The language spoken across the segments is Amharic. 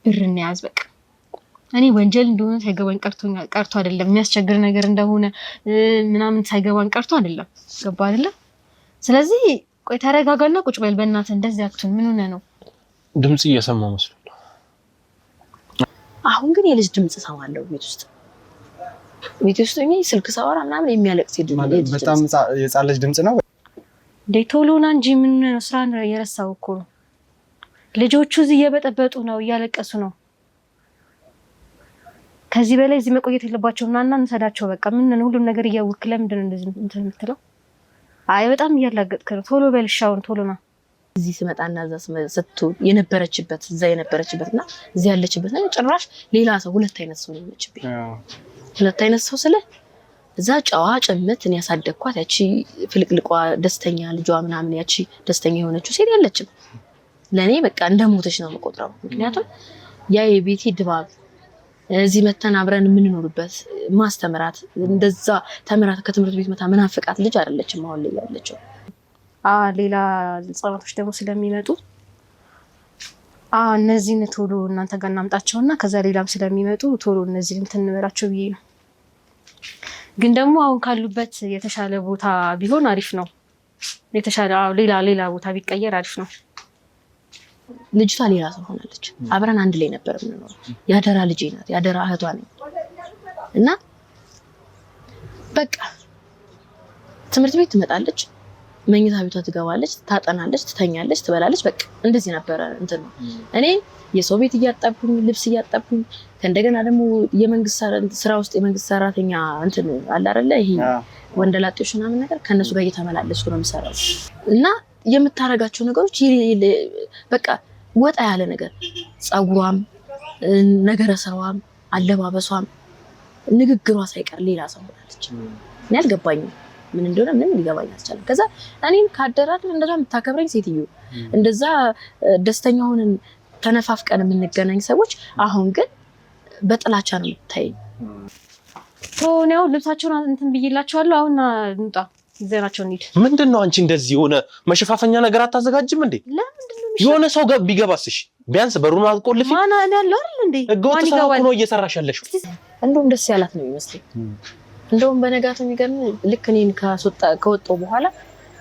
ብርን ያዝ በቃ እኔ ወንጀል እንደሆነ ሳይገባኝ ቀርቶ አይደለም የሚያስቸግር ነገር እንደሆነ ምናምን ሳይገባኝ ቀርቶ አይደለም ገባ አይደለም ስለዚህ ቆይ ተረጋጋና ቁጭ በል በእናትህ እንደዚህ አክቱን ምን ሆነ ነው ድምጽ እየሰማሁ መስሎኝ አሁን ግን የልጅ ድምጽ ሰማለሁ ቤት ውስጥ እኔ ስልክ ሳወራ ምናምን የሚያለቅስ ድምጽ በጣም የጻን ልጅ ድምጽ ነው ዴቶሎና እንጂ ምን ነው ስራን የረሳው እኮ ነው ልጆቹ እዚህ እየበጠበጡ ነው እያለቀሱ ነው ከዚህ በላይ እዚህ መቆየት የለባቸውም ናና እንሰዳቸው በቃ ምን ነው ሁሉም ነገር እያወክ ለምንድን እንደዚህ እንትን የምትለው አይ በጣም እያላገጥክ ነው ቶሎ በልሻውን ቶሎና እዚህ ስመጣና እዛ ሰጥቶ የነበረችበት እዛ የነበረችበትና እዚህ ያለችበት ነው ጭራሽ ሌላ ሰው ሁለት አይነት ሰው ነው የሚችብኝ ሁለት አይነት ሰው ስለ እዛ ጫዋ ጨምት እኔ ያሳደግኳት ያቺ ፍልቅልቋ ደስተኛ ልጇ ምናምን ያቺ ደስተኛ የሆነችው ሴት ያለችም ለኔ በቃ እንደሞተች ነው የምቆጥረው ምክንያቱም ያ የቤቴ ድባብ እዚህ መተን አብረን የምንኖርበት ማስተምራት እንደዛ ተምራት ከትምህርት ቤት መታ ምናፍቃት ልጅ አይደለችም አሁን ላይ ያለችው ሌላ ህጻናቶች ደግሞ ስለሚመጡ እነዚህን ቶሎ እናንተ ጋር እናምጣቸውና ከዛ ሌላም ስለሚመጡ ቶሎ እነዚህን እንተንበራቸው ብዬ ነው ግን ደግሞ አሁን ካሉበት የተሻለ ቦታ ቢሆን አሪፍ ነው የተሻለ ሌላ ቦታ ቢቀየር አሪፍ ነው ልጅቷ ሌላ ሰው ሆናለች አብረን አንድ ላይ ነበር የምንኖረው ያደራ ልጄ ናት ያደራ እህቷ ነኝ እና በቃ ትምህርት ቤት ትመጣለች መኝታ ቤቷ ትገባለች ታጠናለች ትተኛለች ትበላለች በቃ እንደዚህ ነበር እንትን ነው እኔ የሰው ቤት እያጣብኩኝ ልብስ እያጣብኩኝ ከእንደገና ደግሞ የመንግስት ስራ ውስጥ የመንግስት ሰራተኛ እንትን አለ አይደለ ይሄ ወንደላጤዎች ምናምን ነገር ከነሱ ጋር እየተመላለስኩ ነው የምሰራው እና የምታረጋቸው ነገሮች በቃ ወጣ ያለ ነገር ጸጉሯም ነገረ ሰዋም አለባበሷም ንግግሯ ሳይቀር ሌላ ሰው ሆናለች እኔ አልገባኝም ምን እንደሆነ ምንም ሊገባኝ አልቻለም ከዛ እኔን ካደራድ እንደዛ የምታከብረኝ ሴትዮ እንደዛ ደስተኛ ሆነን ተነፋፍቀን የምንገናኝ ሰዎች አሁን ግን በጥላቻ ነው የምታይ ነው ልብሳቸውን እንትን ብዬላቸዋለሁ አሁን እንጣ ዘራቸው እንሂድ ምንድነው አንቺ እንደዚህ ሆነ መሸፋፈኛ ነገር አታዘጋጅም እንዴ ለምንድነው የሆነ ሰው ቢገባስሽ ቢያንስ በሩን አትቆልፊ ማን ያለው አይደል እንዴ ማን ይገባል ነው እየሰራሽ ያለሽ እንደውም ደስ ያላት ነው የሚመስለው እንደውም በነጋቱ የሚገርም ልክ እኔን ከወጣው በኋላ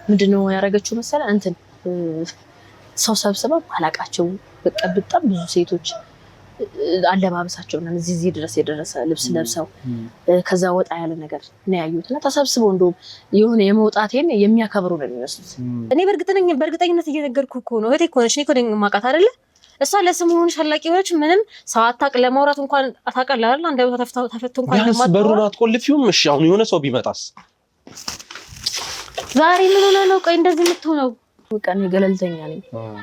ምንድነው ያረጋችሁ መሰለ እንትን ሰው ሰብስባ አላቃቸው በቃ በጣም ብዙ ሴቶች አለባበሳቸው እና እዚህ ድረስ የደረሰ ልብስ ለብሰው ከዛ ወጣ ያለ ነገር ነው ያዩትና ተሰብስበው እንደውም የሆነ የመውጣቴን የሚያከብሩ ነው የሚመስሉት እኔ በእርግጠኝነት እየነገርኩ እኮ ነው እቴ እኮ ነሽ እኔ እኮ ማቃት አይደለ እሷ ለስሙን ሸላቂዎች ምንም ሰዓታቅ ለማውራት እንኳን አታቀል አይደል አንደው ተፈቶ እንኳን ለማጥፋት በሩን አትቆልፊውም እሺ አሁን የሆነ ሰው ቢመጣስ ዛሬ ምን ሆነ ነው ቆይ እንደዚህ የምትሆነው በቃ እኔ ገለልተኛ ነኝ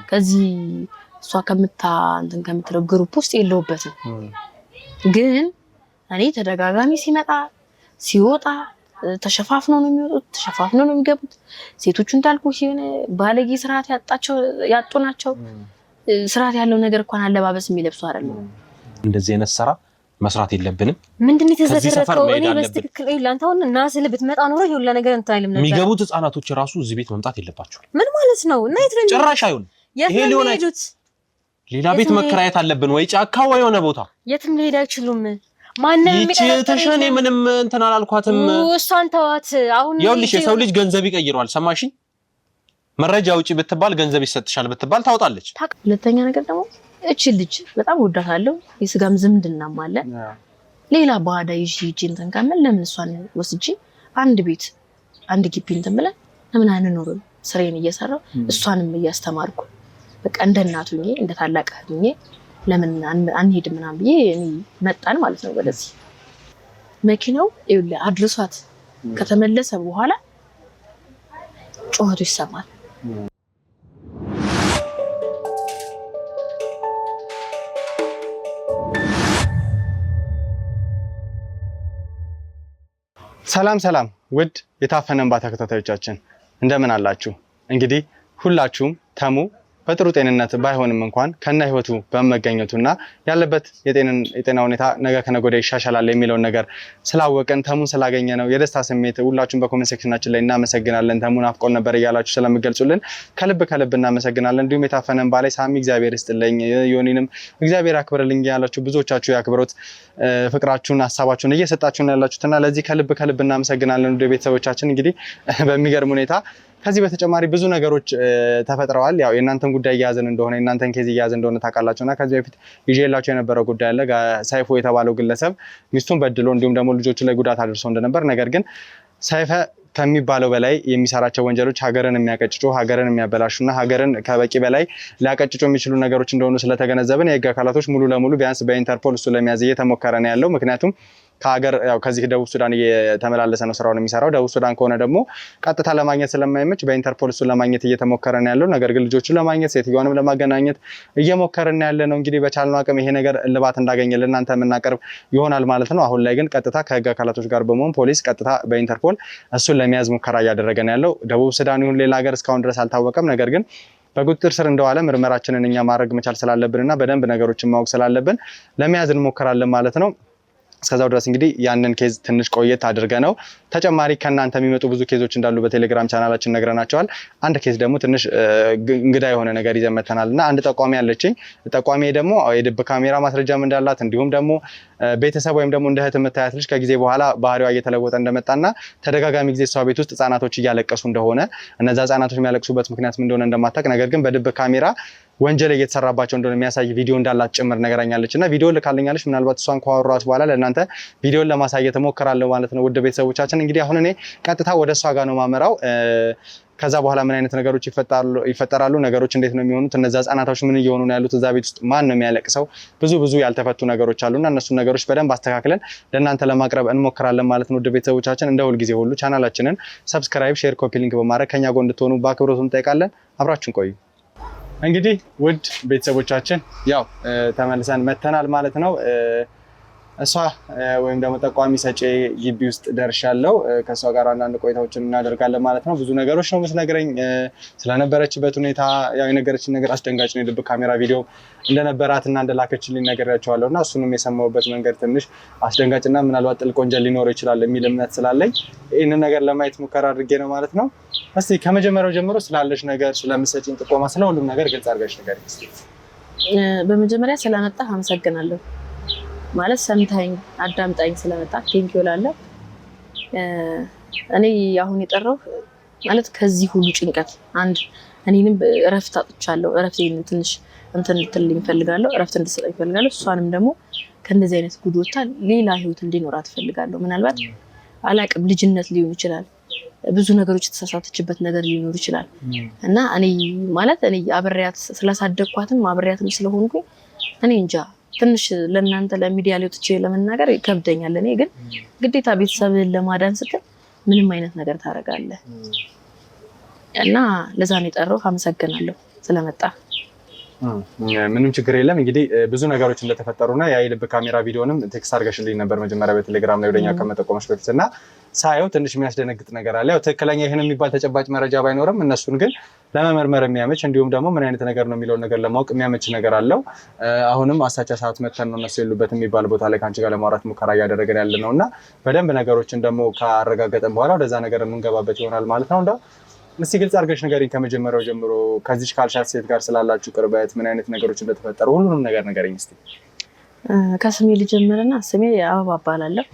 ከዚህ እሷ እንትን ከምትለው ግሩፕ ውስጥ የለውበትም ግን እኔ ተደጋጋሚ ሲመጣ ሲወጣ ተሸፋፍነው ነው የሚወጡት ተሸፋፍነው ነው የሚገቡት ሴቶቹ እንዳልኩ ሲሆነ ባለጌ ስርዓት ያጡ ናቸው ስርዓት ያለው ነገር እንኳን አለባበስ የሚለብሱ አይደለም እንደዚህ አይነት ስራ መስራት የለብንም ምንድነው የተዘረከው እኔ በስትክክል ይላንታውን እና ስለ ብትመጣ ኖሮ ይሁላ ነገር እንታይልም ነበር የሚገቡት ህፃናቶች ራሱ እዚህ ቤት መምጣት የለባቸው ምን ማለት ነው እና የትረኝ ጭራሽ አይሆን ይሄ ሊሆን ሌላ ቤት መከራየት አለብን ወይ ጫካ ወይ የሆነ ቦታ የትም ሊሄድ አይችሉም ማንንም ተሸኔ ምንም እንትን አላልኳትም እሷን ተዋት አሁን ይኸውልሽ የሰው ልጅ ገንዘብ ይቀይራል ሰማሽኝ መረጃ ውጪ ብትባል ገንዘብ ይሰጥሻል ብትባል ታውጣለች ሁለተኛ ነገር ደግሞ እቺ ልጅ በጣም ወዳታለሁ የስጋም ዝምድናም አለ ሌላ ባዳ ይጂ እንትን ካመል ለምን እሷን ወስጂ አንድ ቤት አንድ ግቢ እንትን ብለን ለምን አንኖርም ስሬን እየሰራው እሷንም እያስተማርኩ በቃ እንደ እናቱኝ እንደ ታላቅ እህቱኝ ለምን አንሄድ ምናምን ብዬ እኔ መጣን ማለት ነው ወደዚህ መኪናው ይኸውልህ አድርሷት ከተመለሰ በኋላ ጮህቱ ይሰማል ሰላም ውድ የታፈነ እንባ ተከታታዮቻችን እንደምን አላችሁ እንግዲህ ሁላችሁም ተሙ በጥሩ ጤንነት ባይሆንም እንኳን ከነ ህይወቱ በመገኘቱና ያለበት የጤና ሁኔታ ነገ ከነገ ወዲያ ይሻሻላል የሚለውን ነገር ስላወቀን ተሙን ስላገኘ ነው የደስታ ስሜት ሁላችሁም በኮሜንት ሴክሽናችን ላይ እናመሰግናለን። ተሙን አፍቆን ነበር እያላችሁ ስለምገልጹልን ከልብ እናመሰግናለን። እንዲሁም የታፈነን ባላይ ሳሚ እግዚአብሔር ይስጥልኝ፣ ዮኒንም እግዚአብሔር ያክብርልኝ ያላችሁ ብዙዎቻችሁ ያክብሩት ፍቅራችሁን ሀሳባችሁን እየሰጣችሁን ያላችሁትና ለዚህ ከልብ እናመሰግናለን። ወደ ቤተሰቦቻችን እንግዲህ በሚገርም ሁኔታ ከዚህ በተጨማሪ ብዙ ነገሮች ተፈጥረዋል። ያው የእናንተን ጉዳይ እያያዝን እንደሆነ የእናንተን ኬዝ እያያዝን እንደሆነ ታውቃላችሁና ከዚህ በፊት ይዤላችሁ የነበረው ጉዳይ አለ። ሰይፉ የተባለው ግለሰብ ሚስቱን በድሎ እንዲሁም ደግሞ ልጆቹ ላይ ጉዳት አድርሶ እንደነበር፣ ነገር ግን ሰይፈ ከሚባለው በላይ የሚሰራቸው ወንጀሎች ሀገርን የሚያቀጭጩ ሀገርን የሚያበላሹና ሀገርን ከበቂ በላይ ሊያቀጭጩ የሚችሉ ነገሮች እንደሆኑ ስለተገነዘብን የህግ አካላቶች ሙሉ ለሙሉ ቢያንስ በኢንተርፖል እሱ ለመያዝ እየተሞከረ ነው ያለው። ምክንያቱም ከሀገር ያው ከዚህ ደቡብ ሱዳን እየተመላለሰ ነው ስራውን የሚሰራው። ደቡብ ሱዳን ከሆነ ደግሞ ቀጥታ ለማግኘት ስለማይመች በኢንተርፖል እሱን ለማግኘት እየተሞከረ ነው ያለው። ነገር ግን ልጆቹን ለማግኘት ሴትዮዋንም ለማገናኘት እየሞከርን ያለ ነው። እንግዲህ በቻልነው አቅም ይሄ ነገር እልባት እንዳገኘ ለእናንተ የምናቀርብ ይሆናል ማለት ነው። አሁን ላይ ግን ቀጥታ ከህግ አካላቶች ጋር በመሆን ፖሊስ ቀጥታ በኢንተርፖል እሱን ለመያዝ ሙከራ እያደረገ ነው ያለው። ደቡብ ሱዳን ይሁን ሌላ ሀገር እስካሁን ድረስ አልታወቀም። ነገር ግን በቁጥጥር ስር እንደዋለ ምርመራችንን እኛ ማድረግ መቻል ስላለብንና በደንብ ነገሮችን ማወቅ ስላለብን ለመያዝ እንሞክራለን ማለት ነው። እስከዛው ድረስ እንግዲህ ያንን ኬዝ ትንሽ ቆየት አድርገ ነው ተጨማሪ ከናንተ የሚመጡ ብዙ ኬዞች እንዳሉ በቴሌግራም ቻናላችን ነግረናቸዋል። አንድ ኬዝ ደግሞ ትንሽ እንግዳ የሆነ ነገር ይዘን መተናልና አንድ ጠቋሚ ያለችኝ ጠቋሚ ደግሞ የድብ ካሜራ ማስረጃም እንዳላት እንዲሁም ደግሞ ቤተሰብ ወይም ደግሞ እንደ እህት የምታያት ልጅ ከጊዜ በኋላ ባህሪዋ እየተለወጠ እንደመጣና ተደጋጋሚ ጊዜ እሷ ቤት ውስጥ ህጻናቶች እያለቀሱ እንደሆነ እነዛ ህጻናቶች የሚያለቅሱበት ምክንያት ምን እንደሆነ እንደማታውቅ ነገር ግን በድብ ካሜራ ወንጀል እየተሰራባቸው እንደሆነ የሚያሳይ ቪዲዮ እንዳላት ጭምር ነገራኛለች እና ቪዲዮ ልካልኛለች። ምናልባት እሷን ካወራኋት በኋላ ለእናንተ ቪዲዮን ለማሳየት እሞክራለሁ ማለት ነው። ውድ ቤተሰቦቻችን እንግዲህ አሁን እኔ ቀጥታ ወደ እሷ ጋር ነው ማመራው። ከዛ በኋላ ምን አይነት ነገሮች ይፈጠራሉ፣ ነገሮች እንዴት ነው የሚሆኑት፣ እነዛ ህጻናቶች ምን እየሆኑ ነው ያሉት፣ እዛ ቤት ውስጥ ማን ነው የሚያለቅሰው፣ ብዙ ያልተፈቱ ነገሮች አሉና እነሱን ነገሮች በደንብ አስተካክለን ለእናንተ ለማቅረብ እንሞክራለን ማለት ነው። ውድ ቤተሰቦቻችን እንደ ሁልጊዜ ሁሉ ቻናላችንን ሰብስክራይብ፣ ሼር፣ ኮፒ ሊንክ በማድረግ ከኛ ጎን እንድትሆኑ በአክብሮት እንጠይቃለን። አብራችሁን ቆዩ። እንግዲህ ውድ ቤተሰቦቻችን ያው ተመልሰን መተናል ማለት ነው። እሷ ወይም ደግሞ ጠቋሚ ሰጪ ግቢ ውስጥ ደርሻለሁ። ከእሷ ጋር አንዳንድ ቆይታዎችን እናደርጋለን ማለት ነው። ብዙ ነገሮች ነው የምትነግረኝ ስለነበረችበት ሁኔታ። ያው የነገረችን ነገር አስደንጋጭ ነው። የድብ ካሜራ ቪዲዮ እንደነበራት እና እንደላከችልኝ ነግሬያቸዋለሁ እና እሱንም የሰማሁበት መንገድ ትንሽ አስደንጋጭና ምናልባት ጥልቅ ወንጀል ሊኖረው ይችላል የሚል እምነት ስላለኝ ይህንን ነገር ለማየት ሙከራ አድርጌ ነው ማለት ነው። እስቲ ከመጀመሪያው ጀምሮ ስላለሽ ነገር፣ ስለምትሰጪኝ ጥቆማ፣ ስለሁሉም ነገር ግልጽ አድርገሽ ንገሪኝ እስቲ። በመጀመሪያ ስለመጣህ አመሰግናለሁ። ማለት ሰምታኝ አዳምጣኝ ስለመጣ ቴንኪው እላለሁ። እኔ አሁን የጠራው ማለት ከዚህ ሁሉ ጭንቀት አንድ እኔንም እረፍት አጥቻለሁ። እረፍቴን ትንሽ እንትን ልትልኝ እፈልጋለሁ፣ እረፍት እንድትሰጠኝ እፈልጋለሁ። እሷንም ደግሞ ከእንደዚህ አይነት ጉድ ወጥታ ሌላ ህይወት እንዲኖራት እፈልጋለሁ። ምናልባት አላቅም፣ ልጅነት ሊሆን ይችላል፣ ብዙ ነገሮች የተሳሳተችበት ነገር ሊኖር ይችላል እና እኔ ማለት እኔ አብሬያት ስላሳደግኳትም አብሬያትም ስለሆንኩኝ እኔ እንጃ ትንሽ ለእናንተ ለሚዲያ ላይ ወጥቼ ለመናገር ይከብደኛል። እኔ ግን ግዴታ ቤተሰብህን ለማዳን ስትል ምንም አይነት ነገር ታደርጋለህ እና ለዛ ነው የጠራሁት። አመሰግናለሁ ስለመጣ። ምንም ችግር የለም። እንግዲህ ብዙ ነገሮች እንደተፈጠሩና የልብ ካሜራ ቪዲዮንም ቴክስት አድርገሽልኝ ነበር መጀመሪያ በቴሌግራም ላይ ወደኛ ከመጠቆምሽ በፊት እና ሳየው ትንሽ የሚያስደነግጥ ነገር አለ። ያው ትክክለኛ ይህን የሚባል ተጨባጭ መረጃ ባይኖርም እነሱን ግን ለመመርመር የሚያመች እንዲሁም ደግሞ ምን አይነት ነገር ነው የሚለውን ነገር ለማወቅ የሚያመች ነገር አለው። አሁንም አሳቻ ሰዓት መተን ነው እነሱ የሉበት የሚባል ቦታ ላይ ከአንቺ ጋር ለማውራት ሙከራ እያደረገን ያለ ነው እና በደንብ ነገሮችን ደግሞ ካረጋገጠን በኋላ ወደዛ ነገር የምንገባበት ይሆናል ማለት ነው። እንደው እስቲ ግልጽ አድርገሽ ንገሪኝ ከመጀመሪያው ጀምሮ ከዚች ካልሻት ሴት ጋር ስላላችሁ ቅርበት ምን አይነት ነገሮች እንደተፈጠሩ ሁሉንም ነገር ንገሪኝ እስቲ። ከስሜ ልጀምርና ስሜ አበባ እባላለሁ።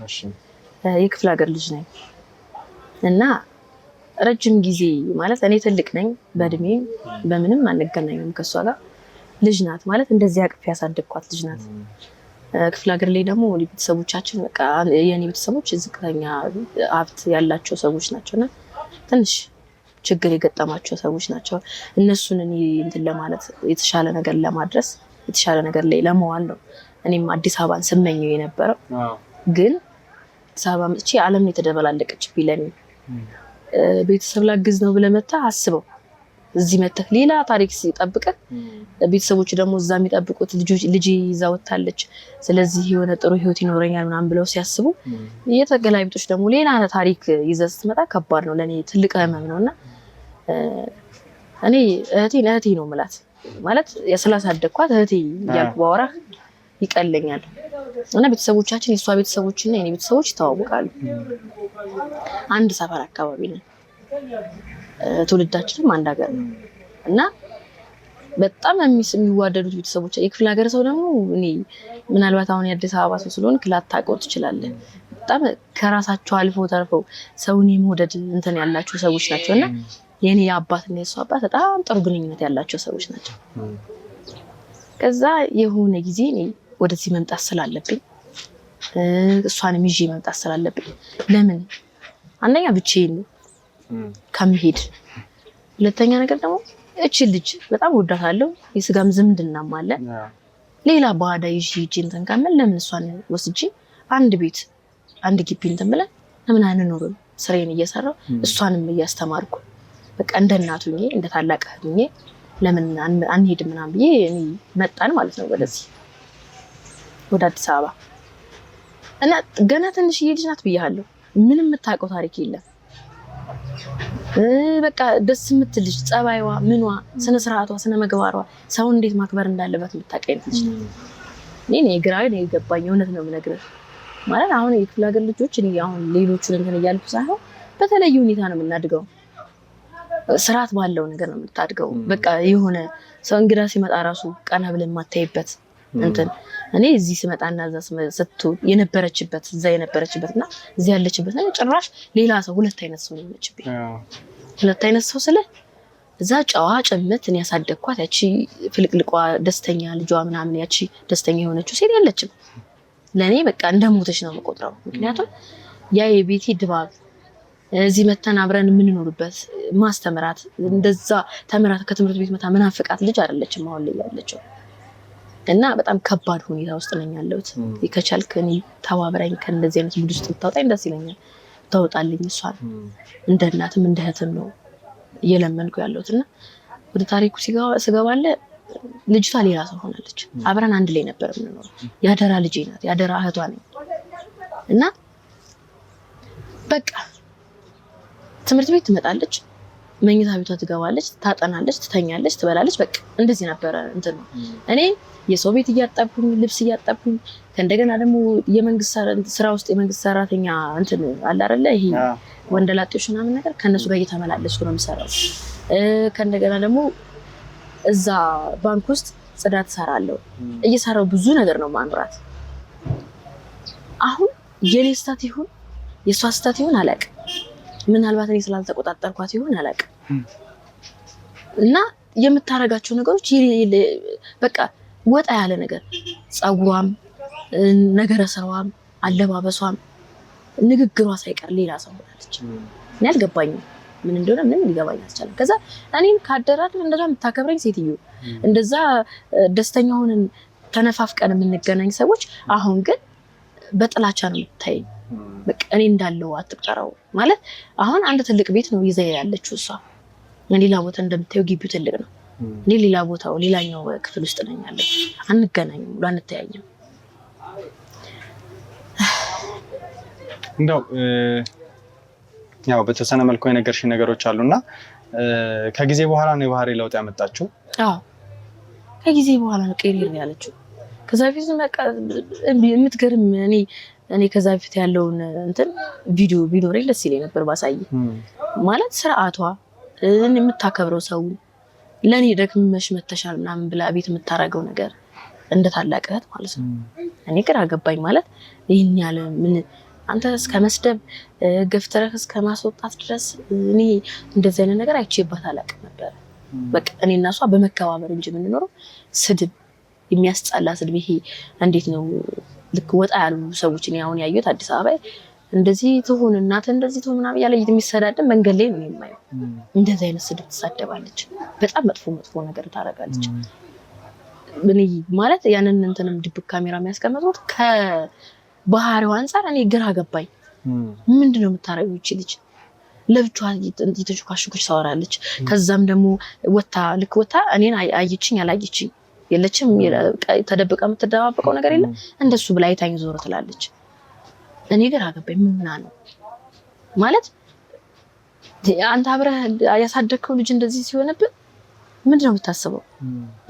የክፍለ ሀገር ልጅ ነኝ እና ረጅም ጊዜ ማለት እኔ ትልቅ ነኝ በእድሜ በምንም አንገናኝም ከሷ ጋር። ልጅ ናት ማለት እንደዚህ አቅፍ ያሳደግኳት ልጅ ናት። ክፍለ ሀገር ላይ ደግሞ ቤተሰቦቻችን በቃ የኔ ቤተሰቦች ዝቅተኛ ሀብት ያላቸው ሰዎች ናቸውና ትንሽ ችግር የገጠማቸው ሰዎች ናቸው። እነሱን እኔ እንትን ለማለት የተሻለ ነገር ለማድረስ የተሻለ ነገር ላይ ለመዋል ነው እኔም አዲስ አበባን ስመኘው የነበረው። ግን አዲስ አበባ መጥቼ ዓለም ነው የተደበላለቀችብኝ። ለኔ ቤተሰብ ላግዝ ነው ብለህ መተህ አስበው እዚህ መተህ ሌላ ታሪክ ሲጠብቅህ ቤተሰቦች ደግሞ እዛ የሚጠብቁት ልጅ ይዛ ወጣለች፣ ስለዚህ የሆነ ጥሩ ህይወት ይኖረኛል ምናምን ብለው ሲያስቡ የተገላቢጦች ደግሞ ሌላ ታሪክ ይዘህ ስትመጣ ከባድ ነው። ለኔ ትልቅ ህመም ነውና እኔ እህቴ ነው የምላት ማለት ስላሳደግኳት እህቴ እያልኩ ባወራህ ይቀለኛል። እና ቤተሰቦቻችን የሷ ቤተሰቦችና የኔ ቤተሰቦች ይተዋወቃሉ። አንድ ሰፈር አካባቢ ነን። ትውልዳችንም አንድ ሀገር ነው እና በጣም የሚዋደዱት ቤተሰቦች። የክፍለ ሀገር ሰው ደግሞ እኔ ምናልባት አሁን የአዲስ አበባ ሰው ስለሆንክ ላታውቀው ትችላለህ። በጣም ከራሳቸው አልፎ ተርፈው ሰውን የመውደድ እንትን ያላቸው ሰዎች ናቸው እና የኔ አባትና የሷ አባት በጣም ጥሩ ግንኙነት ያላቸው ሰዎች ናቸው። ከዛ የሆነ ጊዜ እኔ ወደዚህ መምጣት ስላለብኝ እሷንም ይዤ መምጣት ስላለብኝ ለምን አንደኛ ብቻዬን ከምሄድ፣ ሁለተኛ ነገር ደግሞ እቺ ልጅ በጣም ወዳታለሁ፣ የስጋም ዝምድናም አለ። ሌላ ባዳ ይዤ እንትን ካመል ለምን እሷን ወስጄ አንድ ቤት አንድ ግቢ እንትን ብለን ለምን አንኖርም? ስራዬን እየሰራሁ እሷንም እያስተማርኩ በቃ እንደ እናቱ ሆኜ እንደ ታላቅ ሆኜ ለምን አንሄድ ምናምን ብዬ እኔ መጣን ማለት ነው ወደዚህ ወደ አዲስ አበባ። እና ገና ትንሽዬ ልጅ ናት ብያለሁ። ምንም የምታውቀው ታሪክ የለም። በቃ ደስ የምትል ልጅ፣ ጸባይዋ፣ ምኗ፣ ስነ ስርዓቷ፣ ስነ ምግባሯ፣ ሰውን እንዴት ማክበር እንዳለበት የምታውቅ አይነት ልጅ ነው። እኔ ግራ ነው የገባኝ። እውነት ነው የምነግርህ ማለት አሁን የክፍለ ሀገር ልጆች እኔ አሁን ሌሎቹን እንትን እያልኩ ሳይሆን በተለየ ሁኔታ ነው የምናድገው። ስርዓት ባለው ነገር ነው የምታድገው። በቃ የሆነ ሰው እንግዳ ሲመጣ ራሱ ቀና ብለን የማታይበት እንትን እኔ እዚህ ስመጣና እዛ ስትሆን የነበረችበት እዛ የነበረችበትና እዚህ ያለችበት ነው ጭራሽ ሌላ ሰው። ሁለት አይነት ሰው ነው የመችብኝ። ሁለት አይነት ሰው ስለ እዛ ጨዋ ጭምት እኔ ያሳደግኳት ያቺ ፍልቅልቋ ደስተኛ ልጇ ምናምን ያቺ ደስተኛ የሆነችው ሴት ያለችም ለኔ በቃ እንደሞተች ነው የምቆጥረው። ምክንያቱም ያ የቤቴ ድባብ እዚህ መተን አብረን የምንኖርበት ማስተምራት እንደዛ ተምራት ከትምህርት ቤት መታ ምናፍቃት ልጅ አይደለችም አሁን ላይ ያለችው። እና በጣም ከባድ ሁኔታ ውስጥ ነኝ ያለሁት። ከቻልክ እኔ ተባብረኝ ከእንደዚህ አይነት ሙድ ውስጥ ብታወጣኝ ደስ ይለኛል። ታወጣልኝ እሷን እንደ እናትም እንደ እህትም ነው እየለመንኩ ያለሁት። እና ወደ ታሪኩ ስገባለ ልጅቷ ሌላ ሰው ሆናለች። አብረን አንድ ላይ ነበር የምንኖረው። ያደራ ልጄ ናት፣ ያደራ እህቷ ነኝ። እና በቃ ትምህርት ቤት ትመጣለች፣ መኝታ ቤቷ ትገባለች፣ ታጠናለች፣ ትተኛለች፣ ትበላለች። በቃ እንደዚህ ነበረ እንትን ነው። እኔ የሰው ቤት እያጠብኩኝ ልብስ እያጠብኩኝ ከእንደገና ደግሞ የመንግስት ስራ ውስጥ የመንግስት ሰራተኛ እንትን አለ አይደለ? ይሄ ወንደላጤዎች ምናምን ነገር ከነሱ ጋር እየተመላለስኩ ነው የምሰራው። ከእንደገና ደግሞ እዛ ባንክ ውስጥ ጽዳት እሰራለሁ። እየሰራው ብዙ ነገር ነው ማንራት። አሁን የኔ ስታት ይሁን የሷ ስታት ይሁን አላውቅም። ምናልባት እኔ ስላልተቆጣጠርኳት ይሁን አላውቅም። እና የምታረጋቸው ነገሮች በቃ ወጣ ያለ ነገር፣ ጸጉሯም፣ ነገረ ስራዋም፣ አለባበሷም፣ ንግግሯ ሳይቀር ሌላ ሰው ሆናለች። እኔ አልገባኝም ምን እንደሆነ ምንም ሊገባኝ አልቻለም። ከዛ እኔን ካደራድር እንደዛ የምታከብረኝ ሴትዮ፣ እንደዛ ደስተኛ ሆነን ተነፋፍቀን የምንገናኝ ሰዎች አሁን ግን በጥላቻ ነው የምታየኝ። በቃ እኔ እንዳለው አትቀራው ማለት አሁን አንድ ትልቅ ቤት ነው ይዘ ያለችው እሷ። ሌላ ቦታ እንደምታየው ግቢው ትልቅ ነው። እኔ ሌላ ቦታው ሌላኛው ክፍል ውስጥ ነኝ ያለው። አንገናኝም፣ አንተያየም። እንደው ያው በተወሰነ መልኩ የነገርሽ ነገሮች አሉና ከጊዜ በኋላ ነው የባህሪ ለውጥ ያመጣችው? አዎ ከጊዜ በኋላ ነው ቀይሬ ያለችው። ከዛ በፊት በቃ የምትገርም እኔ ከዛ በፊት ያለውን እንትን ቪዲዮ ቢኖረኝ ደስ ይለኝ ነበር ባሳይ። ማለት ስርዓቷ የምታከብረው ሰው ለኔ ደግመሽ መተሻል ምናምን ብላ ቤት የምታረገው ነገር እንደ ታላቅ እህት ማለት ነው። እኔ ግራ ገባኝ። ማለት ይሄን ያለ ምን አንተ እስከ መስደብ ገፍተረህ እስከ ማስወጣት ድረስ እኔ እንደዚህ አይነት ነገር አይቼባት አላውቅም ነበር። በቃ እኔና እሷ በመከባበር እንጂ የምንኖረው ስድብ፣ የሚያስጠላ ስድብ። ይሄ እንዴት ነው ልክ ወጣ ያሉ ሰዎች እኔ አሁን ያየሁት አዲስ አበባ እንደዚህ ትሁን እናት እንደዚህ ትሁን ምናምን ያለ የሚሰዳደብ መንገድ ላይ ነው የማየው። እንደዚህ አይነት ስድብ ትሳደባለች። በጣም መጥፎ ነገር ታደርጋለች። እኔ ማለት ያንን እንትንም ድብቅ ካሜራ የሚያስቀምጡት ከባህሪው አንፃር እኔ ግራ ገባኝ። ምንድነው የምታረገው ይቺ ልጅ? ለብቻዋ እየተሽካሽኩሽ ታወራለች። ከዛም ደግሞ ወታ እኔን አየችኝ አላየችኝ የለችም። ተደብቃ የምትደባበቀው ነገር የለም። እንደሱ ብላ አይታኝ ዞር ትላለች። እኔ ግራ ገባኝ። ምን ነው ማለት አንተ አብረህ ያሳደግከው ልጅ እንደዚህ ሲሆንብህ ምንድነው የምታስበው?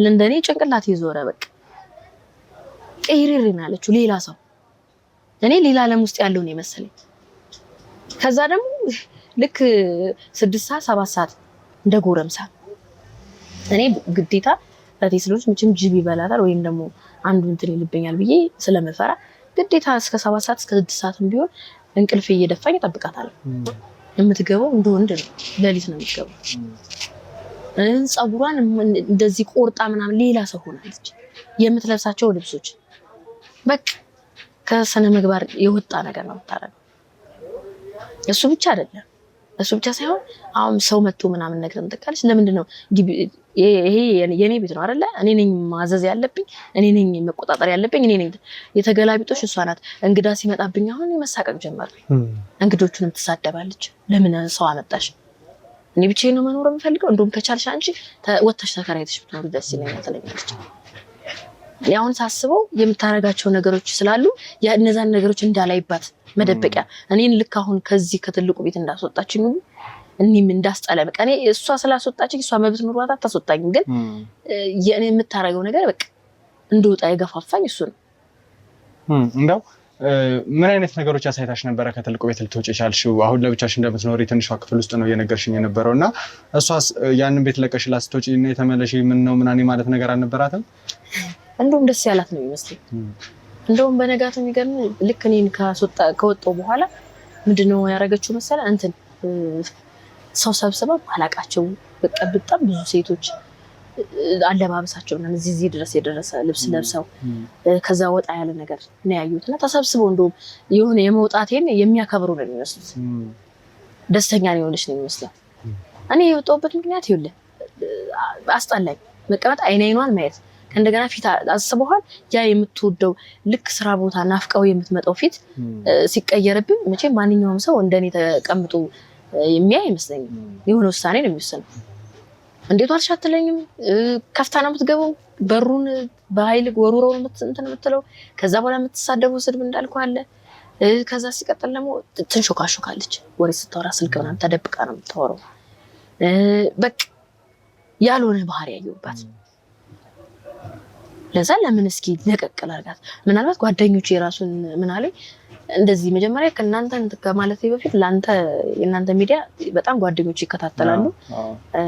ለእንደኔ ጭንቅላት ይዞረ በቃ ቀይሬሬ አለችው ሌላ ሰው። እኔ ሌላ ዓለም ውስጥ ያለው ነው የመሰለኝ። ከዛ ደግሞ ልክ 6 ሰዓት 7 ሰዓት እንደ ጎረምሳ እኔ ግዴታ ለቴስሎች ምንም ጅብ ይበላታል ወይም ደግሞ አንዱ እንትን ይልብኛል ብዬ ስለመፈራ ግዴታ እስከ 7 ሰዓት እስከ 6 ሰዓትም ቢሆን እንቅልፌ እየደፋኝ እጠብቃታለሁ። የምትገባው እንደ ወንድ ነው፣ ሌሊት ነው የምትገባው። ፀጉሯን እንደዚህ ቆርጣ ምናምን ሌላ ሰው ሆናለች። የምትለብሳቸው ልብሶች በቃ ከስነ ምግባር የወጣ ነገር ነው የምታረገው። እሱ ብቻ አይደለም፣ እሱ ብቻ ሳይሆን አሁን ሰው መጥቶ ምናምን ነገር እንጠቃለች። ለምንድን ነው ይሄ የኔ ቤት ነው አይደለ? እኔ ነኝ ማዘዝ ያለብኝ፣ እኔ ነኝ መቆጣጠር ያለብኝ፣ እኔ ነኝ። የተገላቢጦሽ እሷ ናት። እንግዳ ሲመጣብኝ አሁን የመሳቀቅ ጀመረ። እንግዶቹንም ትሳደባለች። ለምን ሰው አመጣሽ? እኔ ብቻዬን ነው መኖር የምፈልገው። እንደውም ከቻልሽ አንቺ ወጥተሽ ተከራይተሽ ብትኖር ደስ ይለኛል ትለኛለች። ያውን ሳስበው የምታረጋቸው ነገሮች ስላሉ እነዛን ነገሮች እንዳላይባት መደበቂያ እኔን ልክ አሁን ከዚህ ከትልቁ ቤት እንዳስወጣችኝ እኔም እንዳስጣለ በቃ እኔ እሷ ስላስወጣችኝ እሷ መብት ኑሯት አታስወጣኝ። ግን የኔ የምታረገው ነገር በቃ እንደወጣ የገፋፋኝ እሱ ነው። እንደው ምን አይነት ነገሮች አሳይታሽ ነበረ ከትልቁ ቤት ልትወጪ ቻልሽው? አሁን ለብቻሽ እንደምትኖሪ ትንሿ ክፍል ውስጥ ነው እየነገርሽኝ የነበረውና እሷስ ያንን ቤት ለቀሽላት ስትወጪ እና የተመለሽ ምን ነው ምናኔ ማለት ነገር አልነበራትም? እንደውም ደስ ያላት ነው የሚመስለኝ። እንደውም በነጋቱ የሚገርም ልክ እኔን ከወጣው በኋላ ምንድነው ያደረገችው መሰለ እንትን ሰው ሰብስባ አላቃቸው በቃ በጣም ብዙ ሴቶች አለባበሳቸው እና እዚህ ድረስ የደረሰ ልብስ ለብሰው ከዛ ወጣ ያለ ነገር ነው ያዩትና ተሰብስበው እንደውም የሆነ የመውጣቴን የሚያከብሩ ነው የሚመስሉት። ደስተኛ ነው የሆነች ነው የሚመስለው። እኔ የወጣሁበት ምክንያት ይኸውልህ አስጠላኝ። መቀመጥ አይኗን ማየት ከእንደገና ፊት አስበዋል። ያ የምትወደው ልክ ስራ ቦታ ናፍቀው የምትመጣው ፊት ሲቀየርብኝ መቼም ማንኛውም ሰው እንደኔ ተቀምጦ የሚያይ አይመስለኝም። የሆነ ውሳኔ ነው የሚወሰነው። እንዴት ዋልሽ አትለኝም። ከፍታ ነው የምትገባው። በሩን በኃይል ወሩረው እንትን የምትለው። ከዛ በኋላ የምትሳደበው ስድብ እንዳልኩ አለ። ከዛ ሲቀጥል ደግሞ ትንሾካሾካለች። ወሬ ስታወራ ስልክ ምናምን ተደብቃ ነው የምታወራው። በቃ ያልሆነ ባህሪ ያየሁባት። ለዛ ለምን እስኪ ለቀቅል አድርጋት። ምናልባት ጓደኞቼ የራሱን ምን አለኝ እንደዚህ መጀመሪያ ከእናንተ ከማለቴ በፊት የእናንተ ሚዲያ በጣም ጓደኞቼ ይከታተላሉ።